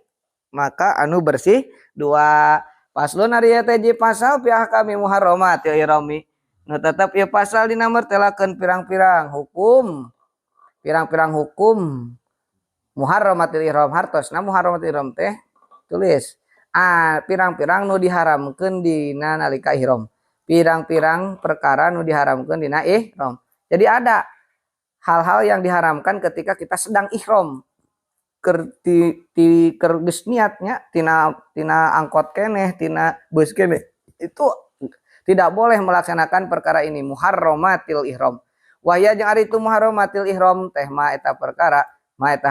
S1: maka anu bersih dua paslon ari teh ji pasal fi ahkami muharramat ihrami nu tetep ieu pasal dina martelakeun pirang-pirang hukum muharramatil ihram hartosna muharramatil ihram teh tulis pirang-pirang nu diharamkeun dina nalika ihram. Pirang-pirang perkara nu diharamkeun dina ihram. Jadi ada hal-hal yang diharamkan ketika kita sedang ihram. Keur geus niatnya tina angkot keneh, tina bus keneh. Itu tidak boleh melaksanakan perkara ini muharramatil ihram. Wahya jeung ari itu muharramatil ihram teh ma eta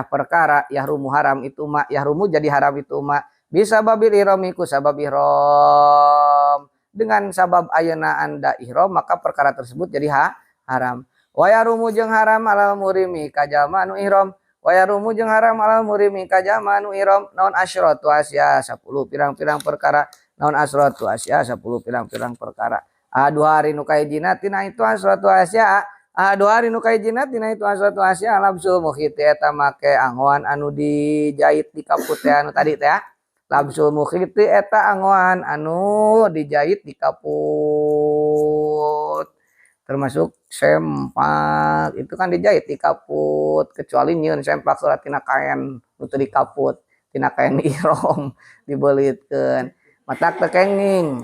S1: perkara yahrumu haram itu ma yahrumu jadi haram itu ma bisa babil ihramiku sabab ihram dengan sabab ayeuna anda ihram maka perkara tersebut jadi haram wa yahrumu jeung haram alal murimi kajama anu ihram wa yahrumu jeung haram alal murimi kajama anu ihram naon asyratu asya 10 pirang-pirang perkara naon asyratu asya 10 pirang-pirang perkara 2 hari nu kahijina tina itu asyratu asya 2 hari nu kahijina tina itu asratu asya labsul mukhit eta make anggoan anu dijahit di kaput teh anu tadi teh labsul mukhit eta anggoan anu dijahit di kaput termasuk sempak itu kan dijahit di kaput kecuali nyieun sempak heula tina kain nu teu di kaput tina kain ihram dibeulitkeun matak teu kenging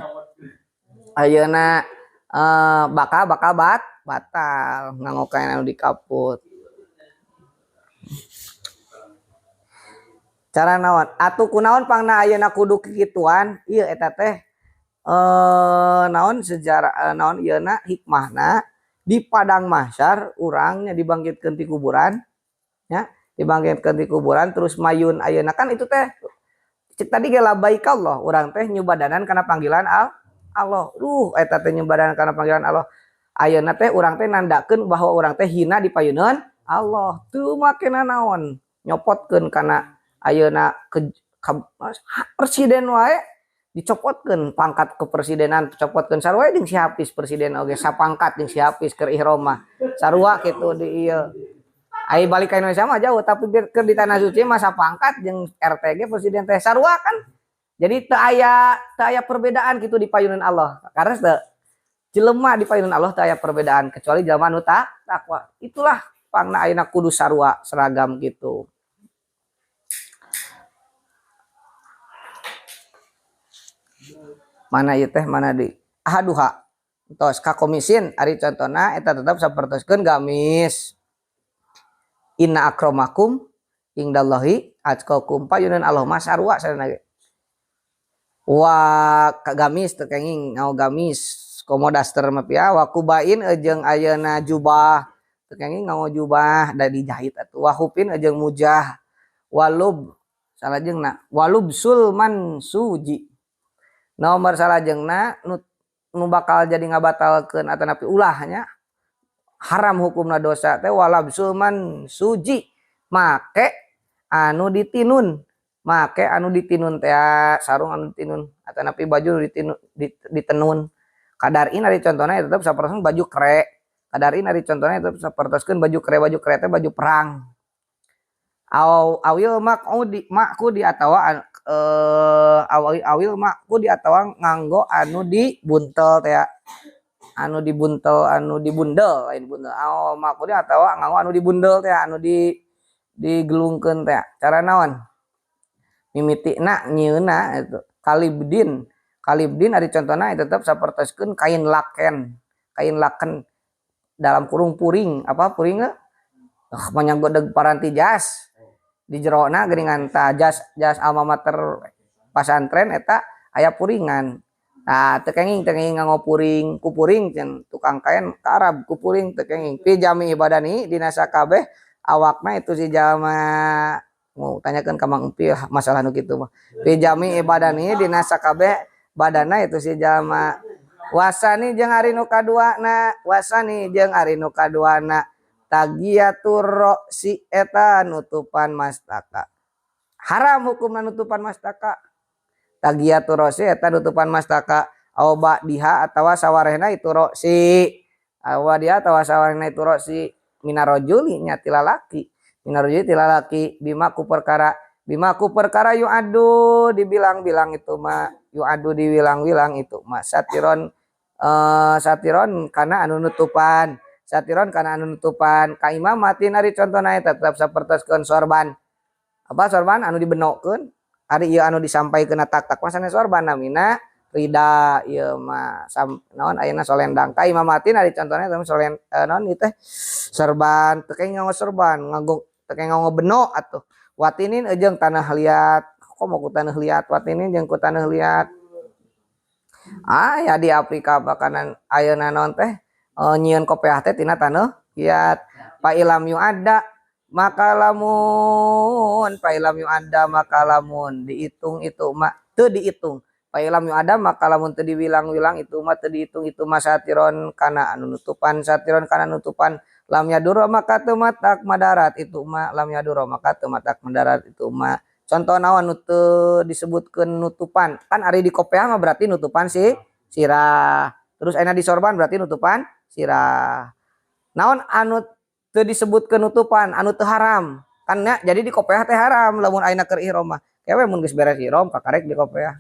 S1: ayeuna baka batal nganggo kain anu di kaput. Cara naon? Atuh kunaon pangna ayeuna kudu kikituan? Ieu eta teh naon sejarah naon ieuna hikmahna di padang mahsyar urangnya dibangkitkeun ti kuburan ya, dibangkitkeun ti kuburan terus mayun ayeuna kan itu teh tadi ge labaik Allah urang teh nyubadanan kana panggilan Allah. Eta teh nyubadanan kana panggilan Allah. Ayeuna teh urang teh nandakeun bahwa urang teh hina di payeuneun Allah. Teu makena naon nyopotkeun kana ayeuna presiden wae dicopotkeun pangkat kepresidenan dicopotkeun sarua jeung si Hafiz presiden oge sapangkat jeung si Hafiz keur ihram mah. Sarua kitu di ieu. Ai balik ka Indonesia mah jauh tapi keur di tanah suci mah sapangkat jeung RTG presiden teh sarua kan. Jadi teu aya perbedaan gitu di payeuneun Allah. Karena jelema di payeuneun Allah teu aya perbedaan kecuali jelema nu takwa. Itulah pangna ayeuna kudu sarua seragam gitu. Mana ieu teh mana di ahaduha tos ka komisin ari contona eta tetep sapertoskeun gamis. Inna akramakum indallahi atqakum payunan Allah mah sarua sarana ge. Wa gamis teu kenging ngau gamis komodaster mah pia wa kubain jeung ayeuna jubah teu kenging ngau jubah da dijahit atuh wa hupin jeung mujah walub salajengna walub sulman suji nomor salajengna nu bakal jadi ngabatalkeun atanapi ulahnya haram hukumna dosa teh walab sulman suji make anu ditinun teh sarung anu ditinun atanapi baju ditenun kadarin ari contohna tetep sapertoskeun baju kre kadarin ari contohna tetep sapertoskeun baju kre teh baju perang awil makku di atawa awil makku di atawa nganggo anu dibuntel teh anu dibuntel anu dibundel lain bundel makku di atawa nganggo anu dibundel teh anu digelungkeun teh cara naon mimitina nyieuna itu kalibdin ari contohna tetep sapertoskeun kain laken dalam kurung puring apa puring manyanggodeg paranti jas di jerona geuningan ta jas alma mater pasantren eta aya puringan. Nah teu kenging nganggo puring ku puring cenah tukang kain ka Arab ku puring teu kenging pi jami ibadani dina sakabeh awakna itu si jalma mau tanyakeun ka Mang Empi masalah nu kitu mah pi jami ibadani dina sakabeh badana itu si jalma wasani jeung ari nu kaduana tagiyatur si eta nutupan mastaka haram hukumna nutupan mastaka tagiyatur si eta nutupan mastaka awa diha atawa sawarehna itu rosi awa diha atawa sawarehna itu rosi minarojuli nya tilalaki bima ku perkara yu adu dibilang-bilang itu mah yu adu dibilang-bilang itu mah satiron kana anu nutupan ka imamatin ari contona tetep sapertoskeun sorban apa sorban anu dibenokeun ari ieu anu disampaikeun tak-tak masana sorban namina rida ieu mah naon ayeuna solendang ka imamatin ari contona solen naon ieu teh sorban teu kenging nganggo sorban nganggo teu kenging nganggo beno atuh watinin jeung tanah liat komo ku tanah liat watinin jeung ku tanah liat ya di Afrika bakanan ayeuna naon teh nyieun kopiah teh tina taneuh liat pailam yu ada makalamun dihitung itu mah teu dihitung pailam yu ada makalamun teu diwilang-wilang itu mah teu dihitung itu mah satiron kana anu nutupan lam yaduro maka teu matak madarat itu mah lam yaduro maka teu matak madarat itu mah contoh naon nu teu disebutkeun nutupan kan ari di kopiah mah berarti nutupan sirah terus ayeuna di sorban berarti nutupan sirah. Naon anu teu disebutkeun nutupan anu teu haram. Kan nya jadi di kopiah teh haram lamun ayeuna keur ihram mah. Kewe mun geus beres ihram kakarek di kopiah.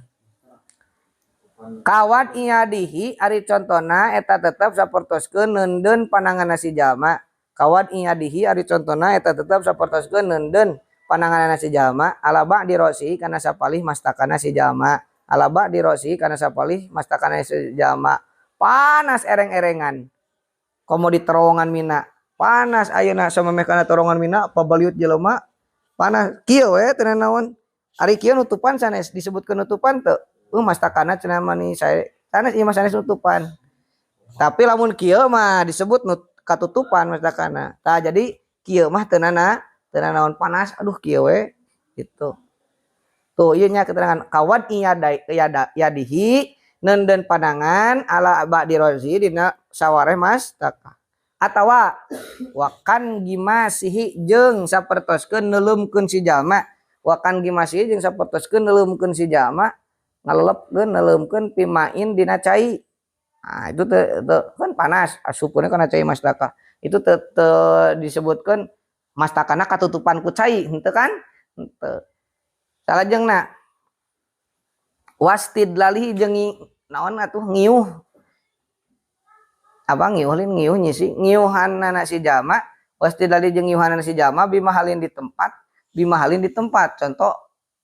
S1: Kawat iyadihi ari contona eta tetep sapertoskeun neundeun pananganna si jalma. Kawat iyadihi ari contona eta tetep sapertoskeun neundeun pananganna si jalma alaba dirosi kana sapalih mastakana si jalma. Alaba dirosi kana sapalih mastakana si jalma. Panas ereng-erengan. Komo di terowongan mina panas ayeuna samemeh kana terowongan mina pabaliut jelema panas kieu we teu naon ari kieu nutupan sanes disebutkeun nutupan teu mastakana cenah mani sae sanes ieu mah sanes nutupan tapi lamun kieu mah disebut katutupan mastakana tah jadi kieu mah teu naon panas aduh kieu we gitu tuh ieu nya keterangan kawan yadihi neundeun pandangan ala ba'di rozi dina sawareh mastaka atawa wakan gimasihi jeung sapertoskeun neuleumpkeun si jalma wakan gimasihi jeung sapertoskeun neuleumpkeun si jalma ngalelepkeun neuleumpkeun pimain dina cai nah itu teu kan panas asupuna kana cai mastaka itu teu disebutkeun mastakana katutupan ku cai henteu kan henteu salajengna wastidlalihi jeung naon atuh ngiuh apa ngiuh nyisi ngiuhanna si jalma wastidlali jeung ngiuhanan si jalma bimahalin di tempat contoh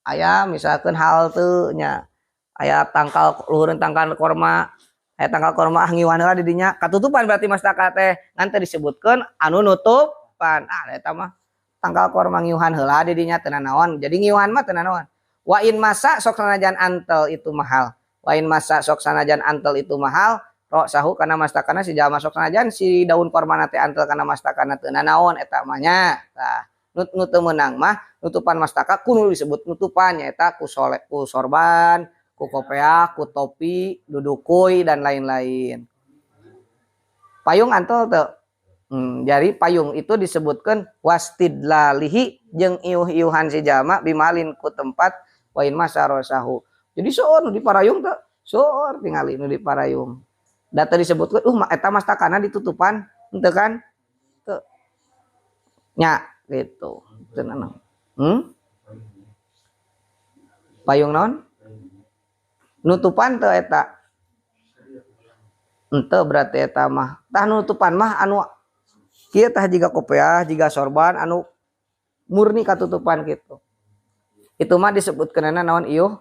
S1: aya misalkan halte nya aya tangkal luhureun tangkal korma aya tangkal korma ngiuhan heula di dinya katutupan berarti mastaka teh ngan teu disebutkeun anu nutupan eta mah tangkal korma ngiuhan heula di dinya teu naon jadi ngiuhan mah teu naon wa in masa sok sanajan antel itu mahal wa in masa sok sanajan antel itu mahal ro sahu kana mastakana si jalma sok sanajan si daun korma teh antel kana mastakana teu naon eta mah nya tah nu teu meunang mah nutupan mastaka kudu disebut nutupan nyaeta ku sorban ku kopeah, ku topi, dudukui dan lain-lain. Payung antel teu. Jadi payung itu disebutkan wastidlalihi jeung iuh-iuhan si jalma bimalin ku tempat wa in masarosahu. Jadi seueur nu di parayung teu? Seueur tingali nu di parayung. Da teu disebutkeun eta mastakana ditutupan henteu kan? Teu. Nya gitu. Teu naon. Payung naon? Nutupan teu eta henteu berarti eta mah tah nutupan mah anu kieu tah jiga kopiah jiga sorban anu murni katutupan gitu itu mah disebutkeunana naon ieuh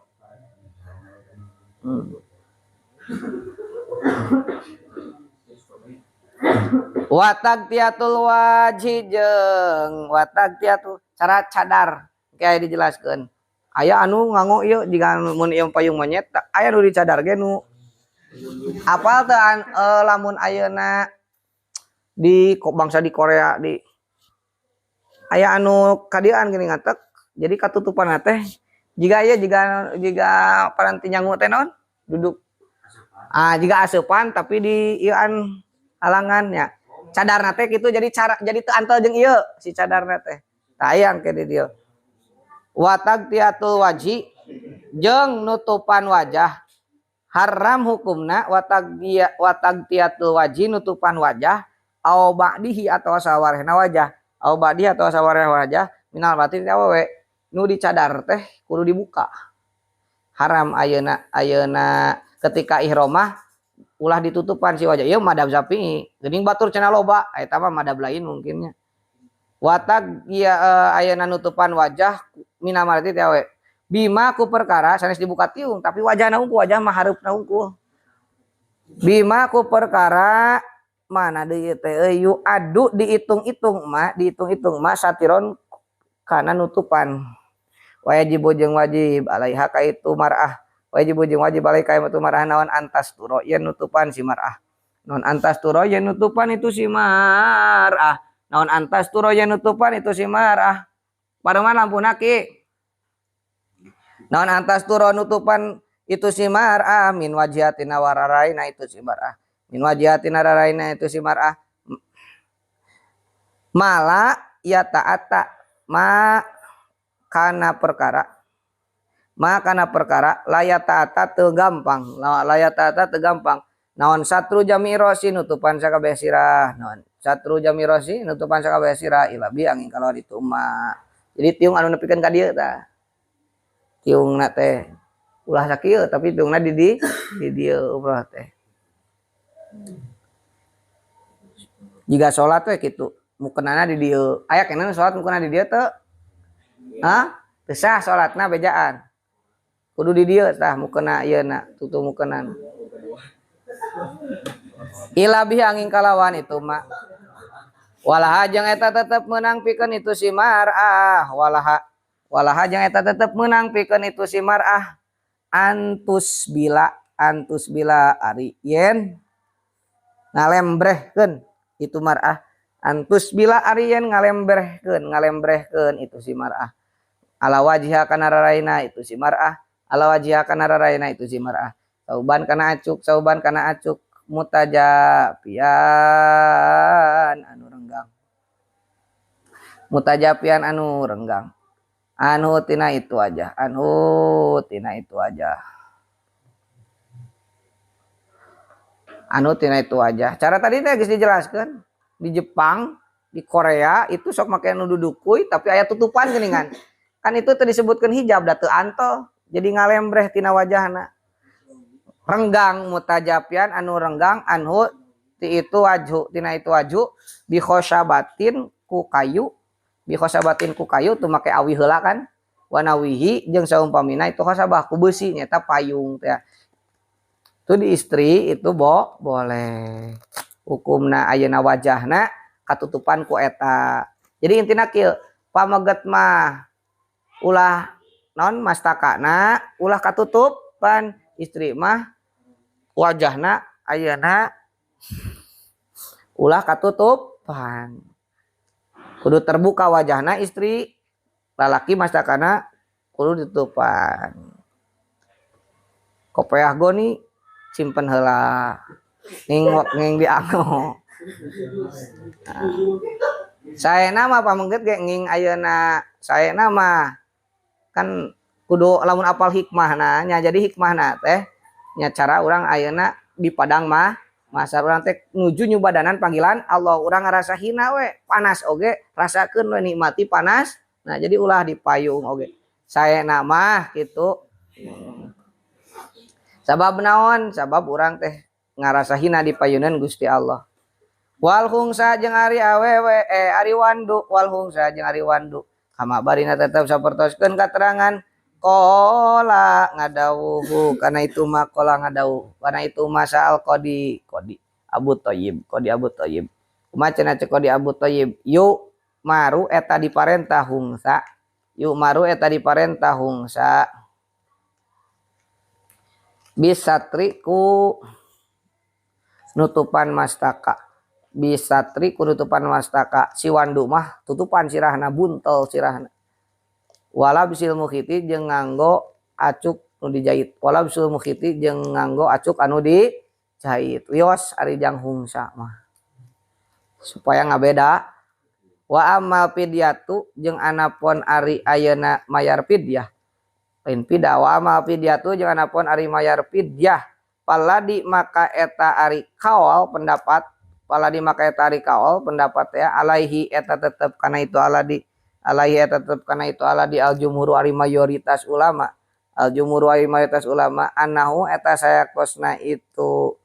S1: watagtiatul wajhi jeung watagtiatu cara cadar kayak dijelaskeun aya anu nganggo ieu jika mun ieu payung monyet aya nu dicadar ge nu apal teu lamun ayeuna di bangsa di Korea di aya anu kadieuan geuning ngatek jadi katutupan teh jika aya jika paranti nyangu teh naon duduk jika aseupan tapi di ieuan halangan nya cadarna teh kitu jadi teu antel jeung ieu si cadarna teh tayang ke di dieu watagtiatul wajhi jeung nutupan wajah haram hukumna watagtiatul wajhi nutupan wajah au ba'dihi atau sawarehna wajah au ba'dihi atau sawarehna wajah minal batin awewe nu dicadar teh kudu dibuka haram ayeuna ketika ihramah ulah ditutupan si wajah ieu madhab Syafi'i geuning batur cenah loba eta mah madhab lain mungkinnya watag ayeuna nutupan wajah mina marati awe bima ku perkara sanes dibuka tiung tapi wajahna unggul wajah mah hareupna unggul bima ku perkara mana deui teh yu adu dihitung-hitung mah satiron kana nutupan wajibu jeung wajib alaiha ka itu mar'ah wajibu jeung wajib alaiha ka itu mar'ah naon antas turo yen nutupan si mar'ah naon antas turo yen nutupan itu si mar'ah naon antas turo yen nutupan itu si mar'ah pareman lampuna ki naon antas turo nutupan itu si mar'ah min wajihatina wararaina itu si mar'ah min wajihatina raraina itu si mar'ah mala ya ta'ata ma kana perkara layat ta'ata teu gampang layat ta'ata teu gampang naon satru jamirosi nutupan sakabeh sirah naon satru jamirosi nutupan sakabeh sirah ilabi angin kalau itu mah jadi tiung anu nepikeun ka dieu tah tiungna teh ulah sakieu tapi tiungna di dieu umrah teh jika salat teh kitu mukeunana di dieu aya keneh salat mukeunana di dieu teu teu sah salatna bejaan kudu di dieu tah mukeunna ayeuna tutu mukeunan ilabi angin kalawan itu mah walaha jeung eta tetep meunang pikeun itu si mar'ah walaha jeung eta tetep meunang pikeun itu si mar'ah antus bila ari yen ngalembrehkeun itu mar'ah antus bila ari yen ngalembrehkeun itu si mar'ah ala wajhiha kana raraina itu si mar'ah ala wajhiha kana raraina itu si mar'ah sauban kana acuk mutajapian anu renggang anu tina itu aja cara tadi teh geus dijelaskeun di Jepang di Korea itu sok make anu dudukui tapi aya tutupan geuningan kan itu teh disebutkeun hijab da teu antel jadi ngalembreh tina wajahna renggang mutajapian anu renggang anhu ti itu wajhu tina itu wajhu bi khosyabatin ku kayu bi khosabatin ku kayu tuh make awi heula kan wanawihi jeung saumpamina itu khosabah ku besi nyata payung teh itu di istri itu boleh hukumna ayeuna wajahna katutupan ku eta jadi intina kieu pameget mah ulah non mastakana ulah katutupan istri mah wajahna ayeuna ulah katutupan kudu terbuka wajahna istri lalaki mastakana kudu ditutupan kopeah goni simpen heula nging dianggo saena mah pamengget ge nging ayeuna saena mah kan kudu lamun apal hikmahna nya jadi hikmahna teh nya cara urang ayeuna di padang mah masa urang teh nuju nyubadanan panggilan Allah urang ngarasa hina we panas oge rasakeun we nikmati panas nah jadi ulah di payung oge saena mah kitu sabab naon sabab urang teh ngarasa hina di payunan Gusti Allah wal hungsa jeung ari awewe ari wandu wal hungsa jeung ari wandu kama barina tetep sapertoskeun katerangan kola ngadawuhu karena itu mah kola ngadawuh karena itu masa al kodi Abu Thayyib kumaha cenah cek kodi Abu Thayyib yuk maru eta diparentah hungsa bisatriku nutupan mastaka si wandu mah tutupan sirahna buntel sirahna wala bisil mukhiti jeung nganggo acuk nu dijahit wala bisil mukhiti jeung nganggo acuk anu dijahit wios ari jang hungsa mah supaya ngabeda wa amal fidyatu jeung anapun ari ayeuna mayar fidyah lain pidah wa amal fidyatu jeung anapun ari mayar fidyah paladi maka eta ari kaol pendapat ya alaihi eta tetep kana itu aladi alaihi eta tetep kana itu aladi al jumhur ari mayoritas ulama annahu eta sayaktosna itu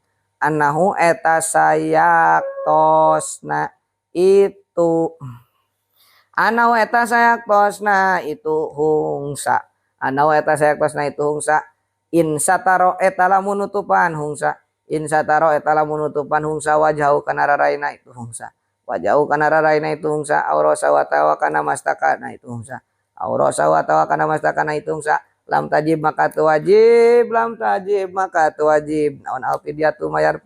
S1: hungsa insataro eta lamun nutupan hungsa wajahu kana raraina itu hungsa aurasa wa tawa kana mastakana itu hungsa lam tajib maka tu wajib naon alfidyatu mayar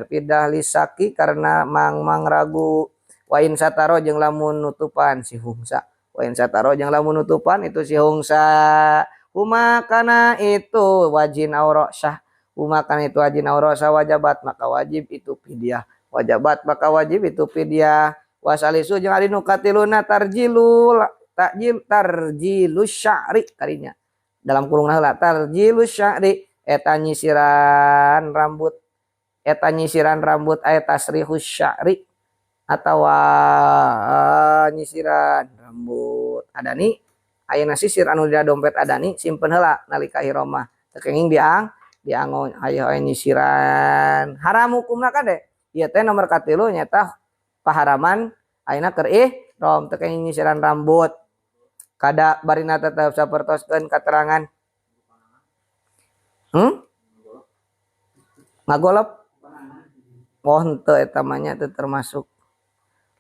S1: fidyah lisaki karena mang ragu wa insataro jeung lamun nutupan si hungsa itu si hungsa huma kana itu wajin aurasah wajabat maka wajib itu fidyah wasalisu jeung ari nu katiluna tarjilu sya'ri karinya dalam kurung heula tarjilu sya'ri eta nyisiran rambut aya tasrihus sya'ri atawa nyisiran rambut adani ayeuna sisir anu di dompet adani simpen heula nalika hiromah tekenging dianggo aya nyisiran haram hukumna kade ieu teh nomor katilu nyata paharaman ayeuna keur ihram tekenging nyisiran rambut kada barina tetep sapertoskeun katerangan ngagolep henteu eta mah nya teu termasuk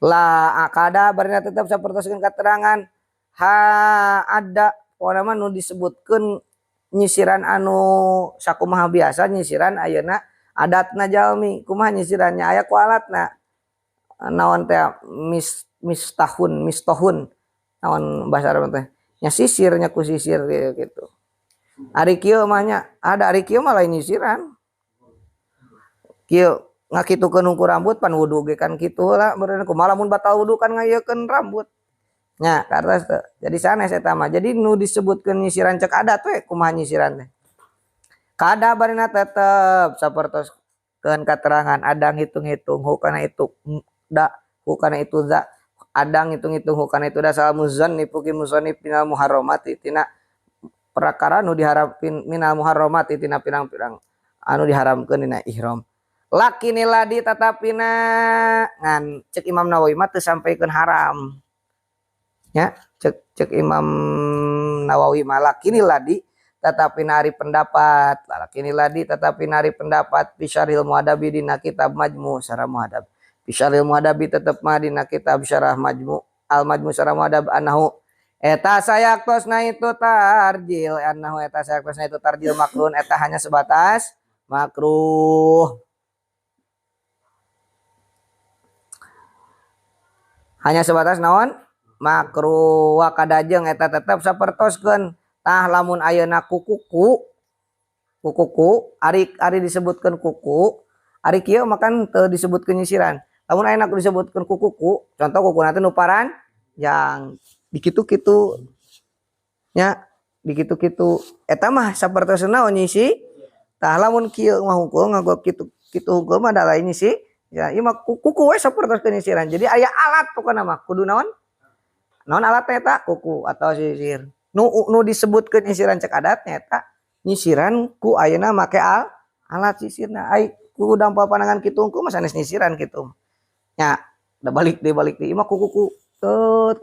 S1: la kada barina tetep sapertoskeun katerangan ada pokona nu disebutkeun nyisiran anu sakumaha biasa nyisiran ayeuna adatna jalmi kumaha nyisirannya aya ku alatna naon teh mistahun naon bahasa Arab teh nya sisirnya ku sisir gitu ari kieu mah nya ada ari kieu mah lain nyisiran kieu ngakitukeun hungku rambut pan wudu ge kan kitu heula meureun kumaha lamun batal wudu kan ngayekeun rambut nya karena jadi sanes eta mah jadi nu disebutkeun nyisiran cek adat we kumaha nyisiran teh kada barina tetep sapertoskeun katerangan adang hitung-hitung hukana itu za adang hitung-hitung hukana itu da salamuzan nipuki musannif minal muharramati tina perkara nu diharapkeun minal muharramati tina pirang-pirang anu diharamkeun dina ihram Lakini ladi tatapina ngan cek Imam Nawawi mah teu sampaikeun haram ya, cek Imam Nawawi mah lakini ladi tetapi nari pendapat, lakini ladi tetapi nari pendapat bisyaril muadabi dina kitab majmu syarah muadab, bisyaril muadabi tetep mah dina kitab syarah majmu al majmu syarah muadab anahu eta sayaktosna itu tarjil, anahu eta sayaktosna itu tarjil makruh, eta hanya sebatas makruh, hanya sebatas naon makruh. Wa kadajeng eta tetep sapertoskeun tah lamun ayeuna kukuku ari disebutkeun kuku ari kieu makan teu disebutkeun nyisiran, lamun ayeuna disebutkeun kukuku contoh kukuna teh nu paranjang dikitu-kitu nya dikitu-kitu eta mah sapertosna nyisi, tah lamun kieu mah hungkul nganggo kitu hungkul mah da lain nyisi ya ieu mah kuku we sapertoskeun nyisiran. Jadi aya alat pokona mah kudu naon alat eta kuku atau sisir nu disebutkeun nyisiran cek adatnya eta nyisiran ku ayeuna make alat sisirna ai ku dampal panangan kitu hungkul mah sanes nyisiran kitu nya da balik deui mah kuku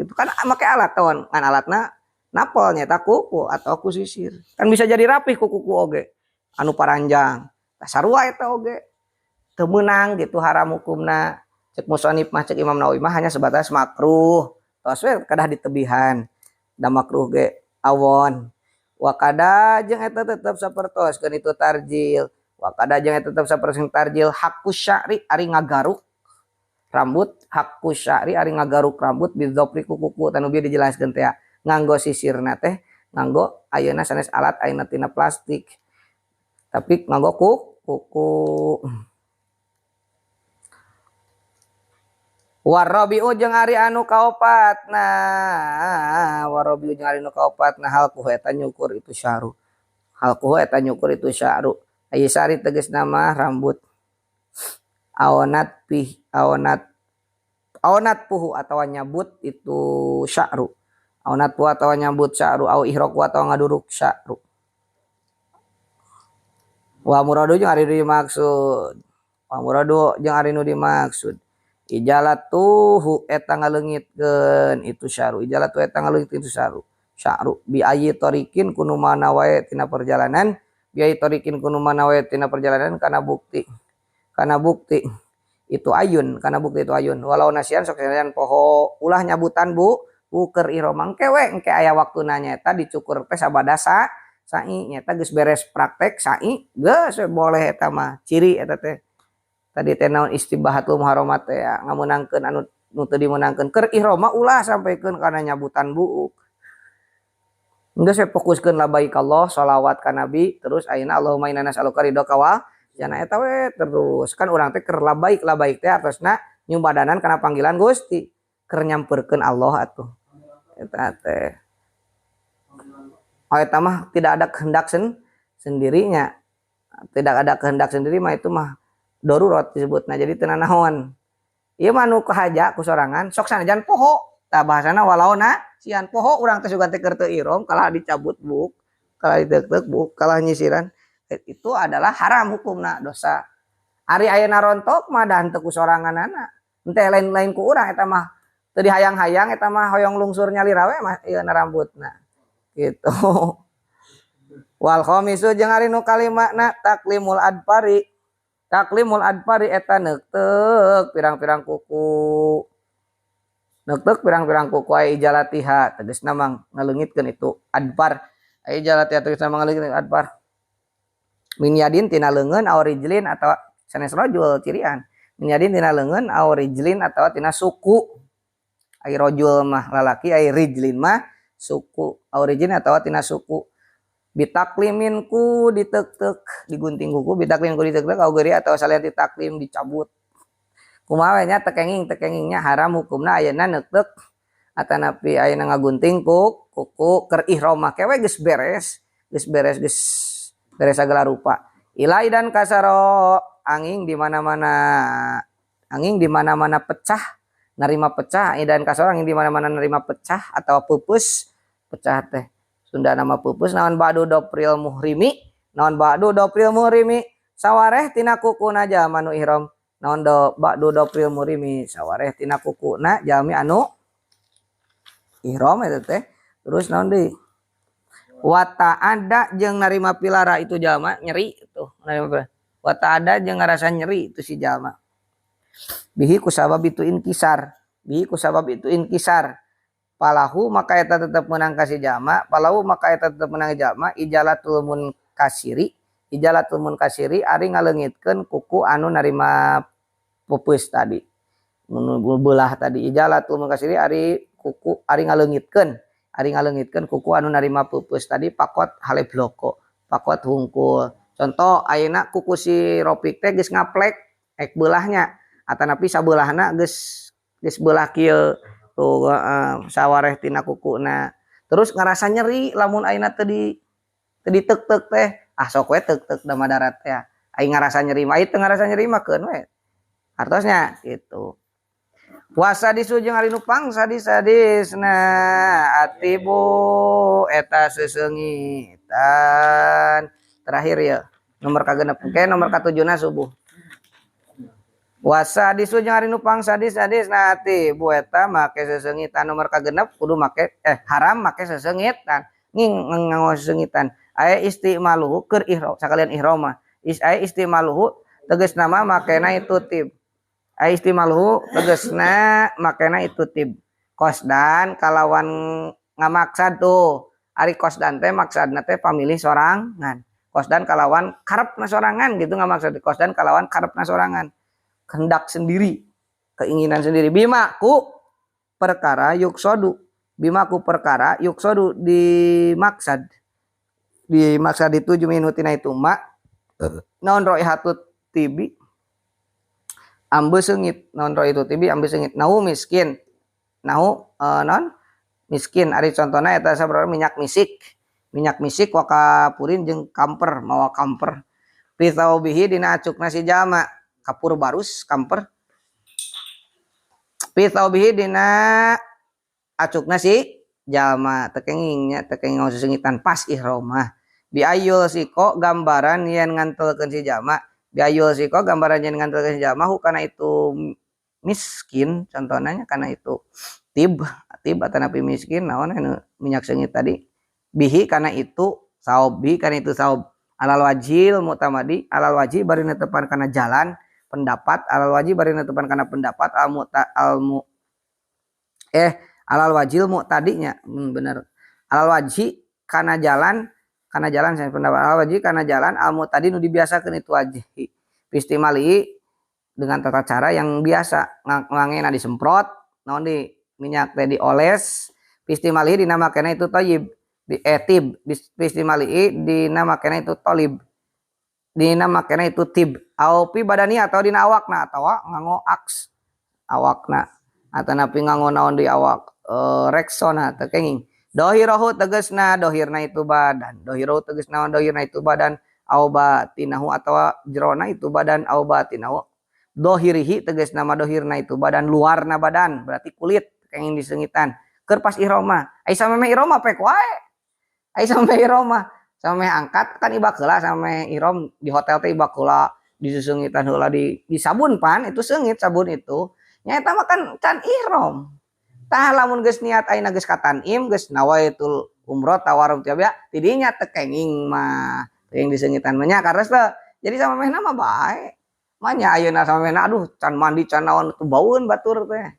S1: gitu kan make alat tawon ngan alatna napol nya eta kuku atau ku sisir kan bisa jadi rapih kuku oge anu paranjang tah sarua eta oge teu meunang gitu haram hukumna cek musannif mah cek Imam Nawawi mah hanya sebatas makruh tos we kadah ditebihan da makruh ge awon. Wa kada jeung eta tetep sapertoskeun itu tarjil, wa kada jeung eta tetep sapertoskeun tarjil haqqus sya'ri ari ngagaruk rambut, haqqus sya'ri ari ngagaruk rambut bidzofri kuku tanu bieu dijelaskeun teh nganggo sisirna teh nganggo ayeuna sanes alat ayeuna tina plastik tapi nganggo kuku. Warabiu jeung ari anu kaopatna, warabiu jeung ari anu kaopatna halquh eta nyukur itu syaru, halquh eta nyukur itu syaru aya sari tegas nama rambut aonat puhu atawa nyabut itu syaru, aonat puhu atawa nyabut syaru au ihroku atawa ngaduruk syaru. Wa muradu jeung ari dimaksud, wa muradu jeung ari nu dimaksud ijalatuhu eta ngaleungitkeun itu syaru, ijalatu eta ngaleungitkeun itu syaru bi ayyi tariqin kunu mana wae tina perjalanan, bi ayyi tariqin kunu mana wae tina perjalanan kana bukti itu ayun, kana bukti itu ayun walau nasian sok sanajan poho ulah nyabutan keur ihram engke we engke aya waktuna nyaeta dicukur teh sabada sai nyaeta geus beres praktek sai geus boleh eta mah ciri eta teh tadi teh naon istibahatul muharramat teh ya ngameunangkeun anu nu teu dimeunangkeun keur ihram mah ulah sampaikeun kana nyabutan buuk. Enggeus we fokuskeun labaik Allah shalawat ka nabi terus ayeuna Allahumma inna nas'aluka ridhoka wa jana eta we terus kan urang teh keur labaik teh atosna nyumbadanan kana panggilan Gusti keur nyampeurkeun Allah atuh eta teh. Oh eta mah tidak ada kehendak sendirinya, tidak ada kehendak sendiri mah itu mah darurat disebutna jadi teu naon ieu mah nu kahaja ku sorangan sok sanajan poho tah bahasana walauna sian poho urang teh sugan teh keur teu ihram kalah dicabut buk kalah dideuk buk kalah nyisiran itu adalah haram hukumna dosa. Ari ayeuna rontok mah dah henteu ku soranganana henteu lain-lain ku urang eta mah teu dihayang-hayang eta mah hoyong lungsur nyalira we mah ieuna rambutna gitu. Wal khamisu jeung ari nu kalimatna taklimul adfari, taklimul adfari eta neuteuk pirang-pirang kuku, neuteuk pirang-pirang kuku ai ijalatiha tegasna mah ngaleungitkeun itu adfar, ai ijalatiha tegasna mah ngaleungitkeun adfar min yadin tina leungeun aw rijlin atawa sanes rajul cirian min yadin tina leungeun aw rijlin atawa tina suku ai rajul mah lalaki ai rijlin mah suku aw rijlin atawa tina suku bitaklimin ku ditek-tek digunting kuku bitaklim ku ditek-tek au geuri atawa salian ditaklim dicabut kumaha nya tekengingnya haram hukumna ayeuna neuteuk atanapi ayeuna ngagunting kuku keur ihram mah kewe geus beres segala rupa ilai dan kasaro angin di mana-mana pecah narima pecah dan kasaro angin di mana-mana narima pecah atau pupus pecah teh Sunda nama pupus naon ba'du dopril muhrimi sawareh tina kukuna jalma nu ihram naon do ba'du dopril murimi sawareh tina kukuna jalmi anu ihram eta teh terus naon deui wata ada jeung narima pilara itu jalma nyeri tuh wata ada jeung ngarasa nyeri itu si jalma bihi kusabab itu inkisar palahu maka eta tetep menang kasih jalma palahu maka eta tetep menang jalma ijalatul munkasiri ari ngaleungitkeun kuku anu narima pupeus tadi belah tadi ijalatul munkasiri ari kuku ari ngaleungitkeun kuku anu narima pupeus tadi pakot halebloko pakot hungkul contoh ayeuna kuku si Ropik teh geus ngaplek ek beulahnya atanapi sabeulahna geus belah kieu tuh sawareh tina kukuna terus ngarasa nyeri lamun ayeuna teu ditek-tek teh sok we tek-tek da madarat teh aing ngarasa nyeri mah teu ngarasa nyeri mah keun we hartosnya gitu puasa disujung ari nu sadis-sadisna atibu eta sesengitan terakhir ya nomor kagenep nomor ka7na subuh puasa disujung hari nupang sadis nanti bueta make sesengitan nomor kagenep kudu make haram make sesengitan nganggo sesengitan aya istimaluhu keur ihram sakalian ihram mah aya istimaluhu tegasna mah makena itu tib aya istimaluhu tegasna makena itu tib kosdan kalawan ngamaksad tuh ari kosdan teh maksadna teh pamilih sorangan kosdan kalawan karepna sorangan gitu ngamaksad kosdan kalawan karepna sorangan kehendak sendiri, keinginan sendiri. Bimaku perkara yuksodu dimaksad itu juminutina itu mak non roihatut tibi ambe seungit non roihatut tibi ambe seungit nahu miskin non miskin ari contohna eta sabaraha minyak misik waka purin jeung kamper mawa kamper pisau bihi dina acukna si jalma kapur barus kamper pisau bihi dina acukna si jalma tekengingnya tekenging sesengitan pas ihram mah biayul siko gambaran yen ngantelkeun si jalma biayul siko gambaran yen ngantelkeun si jalma hukana itu miskin contohnya karena itu tib atanapi miskin naon anu minyak seungit tadi bihi karena itu saob alal wajil mutamadi alal wajib bari netepan kana jalan pendapat alal wajib bari netepan kana pendapat alal wajil mu'tadinya bener alal wajib kana jalan saya pendapat alal wajib kana jalan al mu'tadi nu dibiasakeun itu wajib pistimali dengan tata cara yang biasa ngangena disemprot naon di minyak teh dioles pistimali dinamakeun itu thayyib tib pistimali dinamakeun itu tolib dinamakeun itu tib au pi badani atau dina awakna atawa nganggo aks awakna atanapi nganggo naon di awak reksona tekenging dohirahu tegasna dohirna itu badan dohirahu tegasna dohirna itu badan au batinahu atawa jerona itu badan au batinahu dohirihi tegasna mah dohirna itu badan luarna badan berarti kulit tekenging diseungitan keur pas ihram mah ai sameme ihram mah pek wae ai sameme ihram mah sameme angkat kan ibak heula sameme ihram di hotel teh ibak heula diseungitan heula di sabun pan itu seungit sabun itu nyaeta mah kan can ihram tah lamun geus niat ayeuna geus katanim geus nawaitul umrah tawarum tiaba tidinya tekenging mah yang diseungitan mah nya kares teh jadi samemehna mah bae manya ayeuna samemehna aduh can mandi can naon tuh baueun batur teh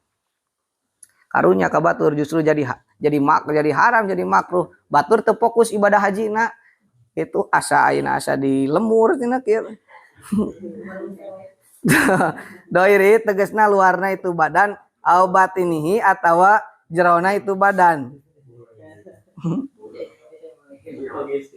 S1: karunya ka batur justru jadi haram jadi makruh batur teu fokus ibadah hajina itu asa ayeuna asa di lemur tina kieu doiri tegasna luarna itu badan au batinihi atawa jerona itu badan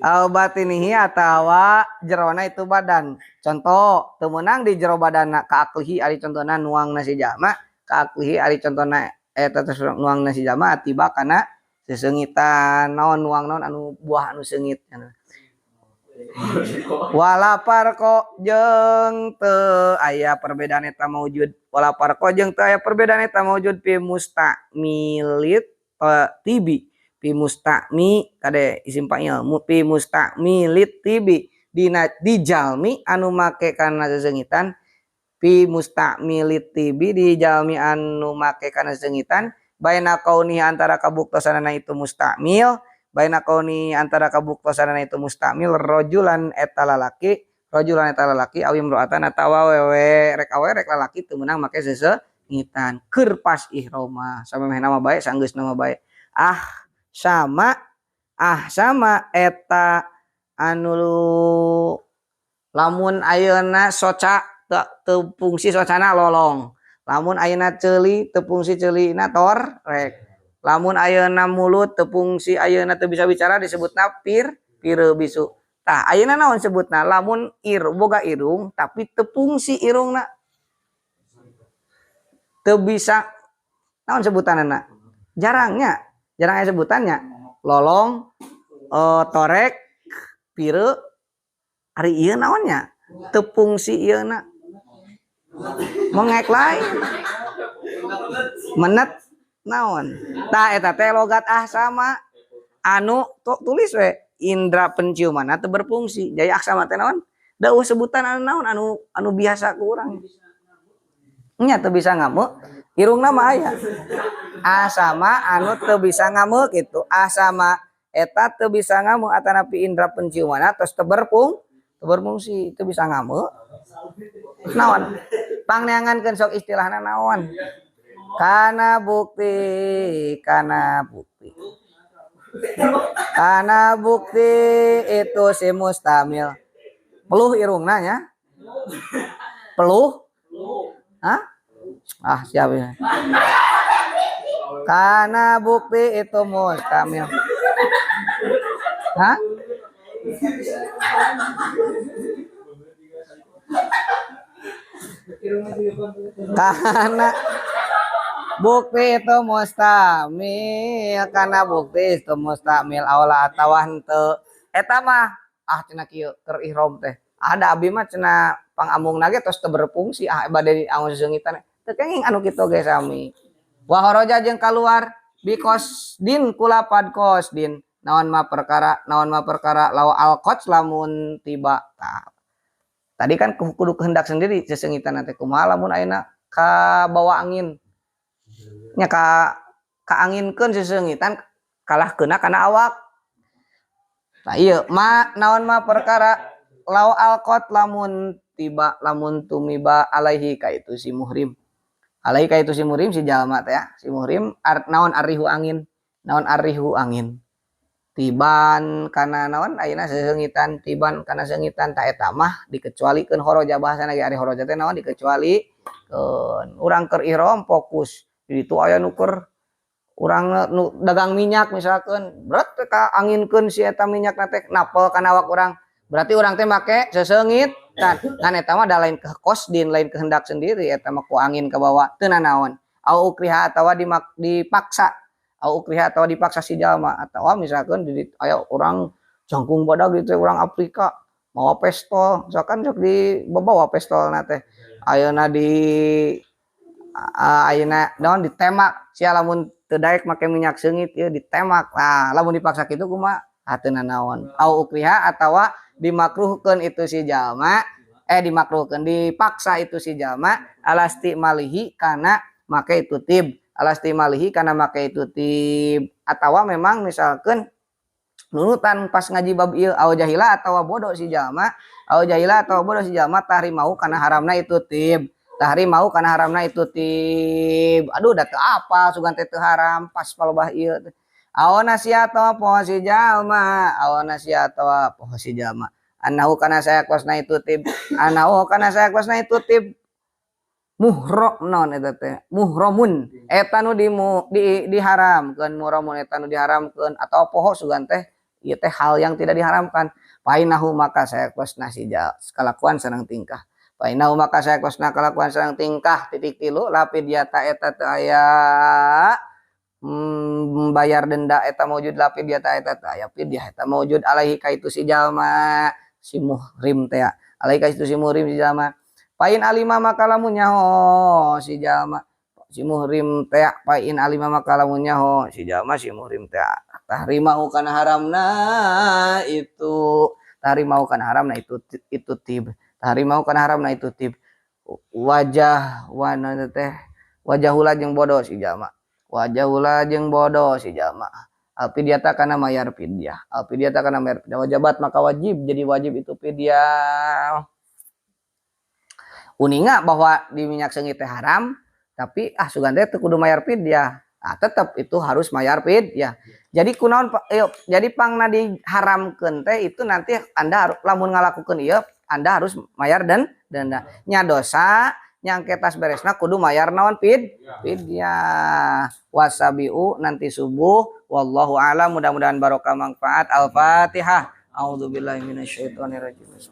S1: au batinihi atawa jerona itu badan contoh teu meunang di jero badanna kaaklihi ari contohna nuangna si jalma kaaklihi ari contohna eta nuangna si jalma tiba kana seseungitan naon nuang naon anu buah anu seungit walapar kok jeung teu aya perbedaan eta maujud walapar kok jeung teu aya perbedaan eta maujud fi mustamilit tibi fi mustami kade isim fa'il fi mustamilit tibi di jalmi anu make kana sesengitan pi mustamili tibi di jalmi anu make kana sesengitan baina kauni antara kabuktosanana itu mustamil baina kauni antara kabuktosanana itu mustamil rojulan eta lalaki awim roatan atawa wewe rek awe rek lalaki teu meunang make sesengitan keur pas ihroma samemeh nama bae sanggeus nama bae sama eta anu lamun ayeuna soca teu fungsi socana lolong lamun ayeuna ceuli teu fungsi ceulina torek lamun ayeuna mulut teu fungsi ayeuna teu bisa bicara disebutna pireuk bisu tah ayeuna naon sebutna lamun boga irung tapi teu fungsi irungna teu bisa naon sebutanna jarang aya sebutannya lolong torek pireuk ari ieu naonnya teu fungsi ieuna mengek lain menet naon tah eta teh logat sama anu tulis we indra penciumanna teu berfungsi jaya aksama teh naon dauh sebutan anu naon anu biasa ku urang nya teu bisa ngamuk irungna mah aya asama anu teu bisa ngamuk gitu asama eta teu bisa ngamuk atanapi indra penciumanna tos teu berfungsi teu bisa ngamuk naon pangneangankeun sok istilahna naon kana bukti itu si mustamil peluh irungna nya peluh siap ya kana bukti itu mustamil karena bukti itu mustamil aula atawa henteu eta mah cenah kieu keur ihram teh ada abi mah cenah pangamungna ge tos teu berfungsi bade angun sesengitan teu kenging anu kitu ge sami wa haraja jeung kaluar bikosdin kulapad kosdin naon mah perkara law alqots lamun tiba tadi kan kudu kehendak sendiri sesengitan teh kumaha lamun ayeuna ka bawa angin nya ka anginkeun sesengitan kalahkeuna kana awak tah ieu naon mah perkara law alqot lamun tumiba alaihi ka itu si muhrim si jalma teh si muhrim naon arihu angin tiban kana naon ayeuna sesengitan tiban kana sengitan ta eta mah dikecualikeun horoja bahasana ge ari horoja teh naon dikecualikeun urang keur ihram fokus di ditu aya nu keur urang nu dagang minyak misalkan berat ka anginkeun si eta minyakna teh napel kana awak urang berarti urang teh make sesengitan ngan eta mah da lain ke kosdin lain kehendak sendiri eta mah ku angin ka bawah teu nanaon au ukriha atawa dipaksa si jalma atawa misalkan aya orang jangkung badag gitu orang Afrika mawa pistol misalkan sok di bawa pistolna teh ayeuna naon ditemak sia lamun teu daek make minyak seungit ieu ditemak lamun dipaksa kitu kumaha teu nanaon au ukriha atawa dimakruhkeun itu si jalma dipaksa itu si jalma alasti malihi kana make itu tib atawa memang misalkan nunutan pas ngaji bab ieu au jahila atawa bodoh si jalma tahri mau kana haramna itu tib aduh da teu apa sugan teh teu haram pas palobah ieu awana siata poho si jalma anahu kana saya kosna itu tib muhramun eta nu diharamkeun atau poho sugan teh ieu teh hal yang tidak diharamkan painahu maka saya kosna si kalakuan sareng tingkah titik tilu lapid diata eta teu aya bayar denda eta maujud lapid diata eta teu aya pidyah eta maujud alaihi ka itu si jalma si muhrim teh alaihi ka itu si muhrim si jalma pain alima maka lamun nyaho si jalma si muhrim teh pain alima maka lamun nyaho si jalma si muhrim teh tahrimahu kana haramna itu harimau kan haram nah itu tib, harimau kan haram nah itu tib. Wajah wana teh wajah ulah jeung bodoh si jama, wajah ulah jeung bodoh si jama. Alpi dia tak kana mayar fidyah, alpi dia tak kana mayar fidyah, wajibat maka wajib, jadi wajib itu fidyah. Uninga bahwa di minyak sengit teh haram, tapi sugan teh kudu mayar fidyah. Nah, tetap itu harus mayar fidyah. Jadi kunaon jadi pangna diharamkeun teh itu nanti Anda harus lamun ngalakukeun ieu Anda harus mayar dan denda. Nya dosa nyangketas beresna kudu mayar naon fidyah. Wasabiu nanti subuh wallahu alam, mudah-mudahan barokah manfaat. Al-Fatihah. A'udzubillahi minasyaitonirrajim.